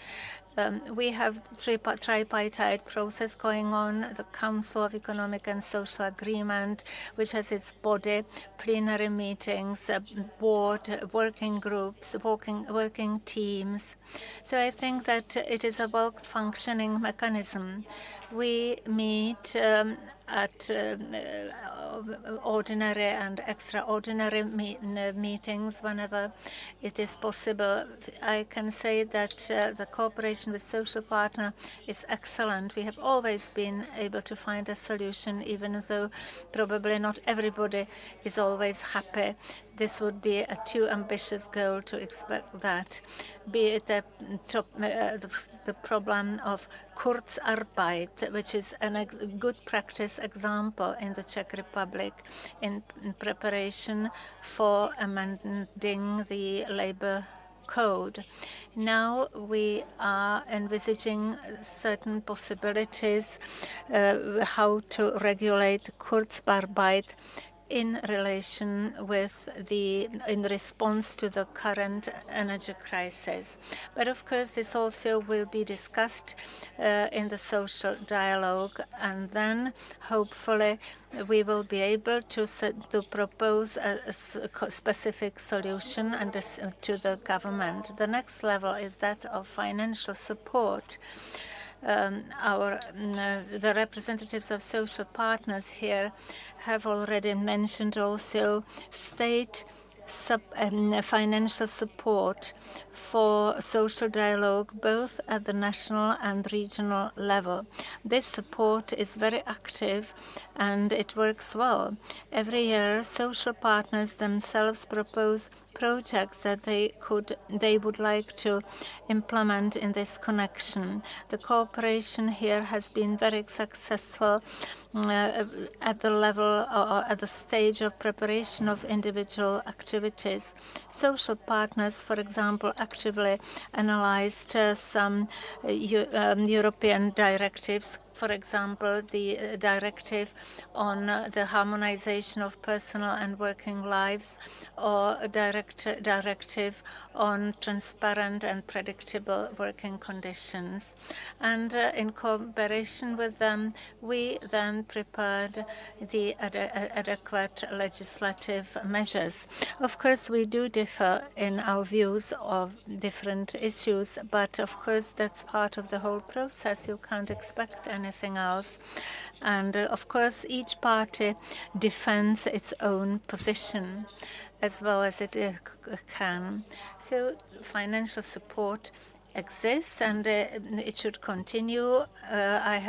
We have tripartite process going on, the Council of Economic and Social Agreement, which has its body, plenary meetings, board, working groups, working teams. So I think that it is a well-functioning mechanism. We meet at ordinary and extraordinary meetings whenever it is possible. I can say that the cooperation with social partner is excellent. We have always been able to find a solution, even though probably not everybody is always happy. This would be a too ambitious goal to expect that. Be it the problem of Kurzarbeit, which is a good practice example in the Czech Republic in preparation for amending the labor code. Now we are envisaging certain possibilities how to regulate Kurzarbeit in relation with in response to the current energy crisis. But of course, this also will be discussed in the social dialogue, and then hopefully we will be able to propose a specific solution to the government. The next level is that of financial support. The representatives of social partners here have already mentioned also state financial support for social dialogue, both at the national and regional level. This support is very active and it works well. Every year, social partners themselves propose projects that they would like to implement in this connection. The cooperation here has been very successful at the level or at the stage of preparation of individual activities. Social partners, for example, actively analyzed some European directives. For example, the directive on the harmonization of personal and working lives, or a directive on transparent and predictable working conditions. And in cooperation with them, we then prepared the adequate legislative measures. Of course, we do differ in our views of different issues, but of course, that's part of the whole process. You can't expect anything else. And of course, each party defends its own position as well as it can. So financial support exists and it should continue. I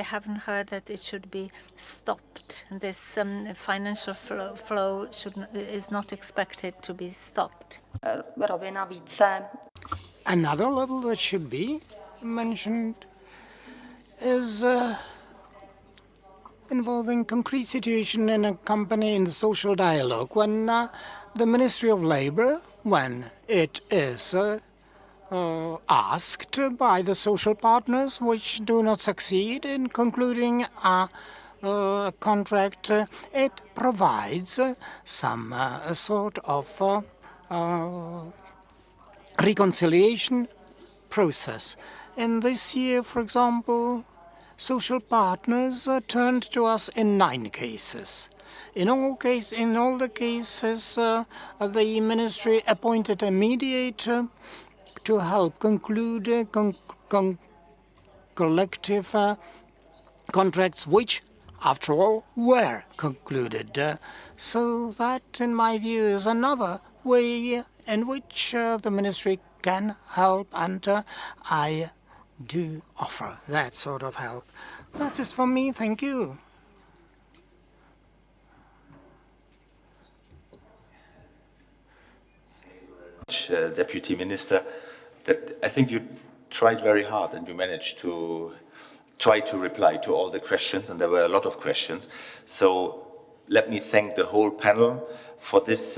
haven't heard that it should be stopped. This financial flow is not expected to be stopped. Another level that should be mentioned is involving concrete situation in a company in the social dialogue when the Ministry of Labour, when it is asked by the social partners which do not succeed in concluding a contract, it provides some sort of reconciliation process. In this year, for example, social partners turned to us in 9 cases. In all the cases, the ministry appointed a mediator to help conclude collective contracts, which, after all, were concluded. So that, in my view, is another way in which the ministry can help, and I do offer that sort of help. That's it from me. Thank you. Deputy Minister, that I think you tried very hard and you managed to try to reply to all the questions, and there were a lot of questions. So let me thank the whole panel for this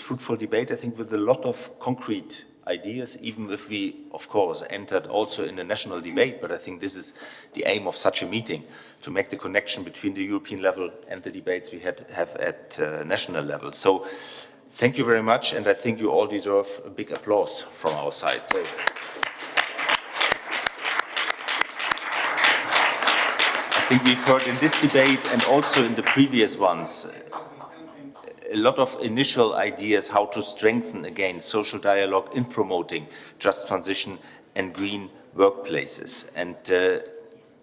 fruitful debate, I think with a lot of concrete ideas, even if we, of course, entered also in a national debate, but I think this is the aim of such a meeting, to make the connection between the European level and the debates we have at national level. So thank you very much, and I think you all deserve a big applause from our side. So, I think we've heard in this debate and also in the previous ones a lot of initial ideas how to strengthen again social dialogue in promoting just transition and green workplaces. And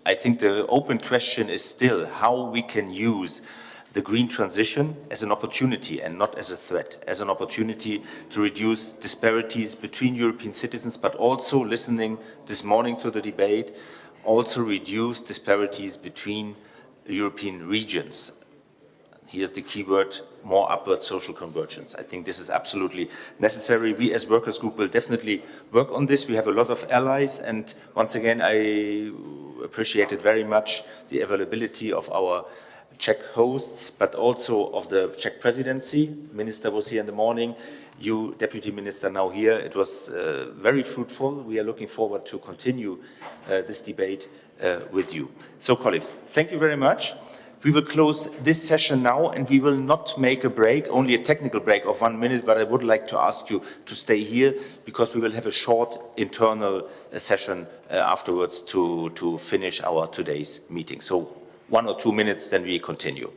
I think the open question is still how we can use the green transition as an opportunity and not as a threat, as an opportunity to reduce disparities between European citizens, but also, listening this morning to the debate, also reduce disparities between European regions. Here's the key word: more upward social convergence. I think this is absolutely necessary. We as Workers' Group will definitely work on this. We have a lot of allies, and once again, I appreciated very much the availability of our Czech hosts, but also of the Czech presidency. Minister was here in the morning. You, Deputy Minister, now here. It was very fruitful. We are looking forward to continue this debate with you. So, colleagues, thank you very much. We will close this session now, and we will not make a break, only a technical break of 1 minute, but I would like to ask you to stay here because we will have a short internal session afterwards to finish our today's meeting. So 1 or 2 minutes, then we continue.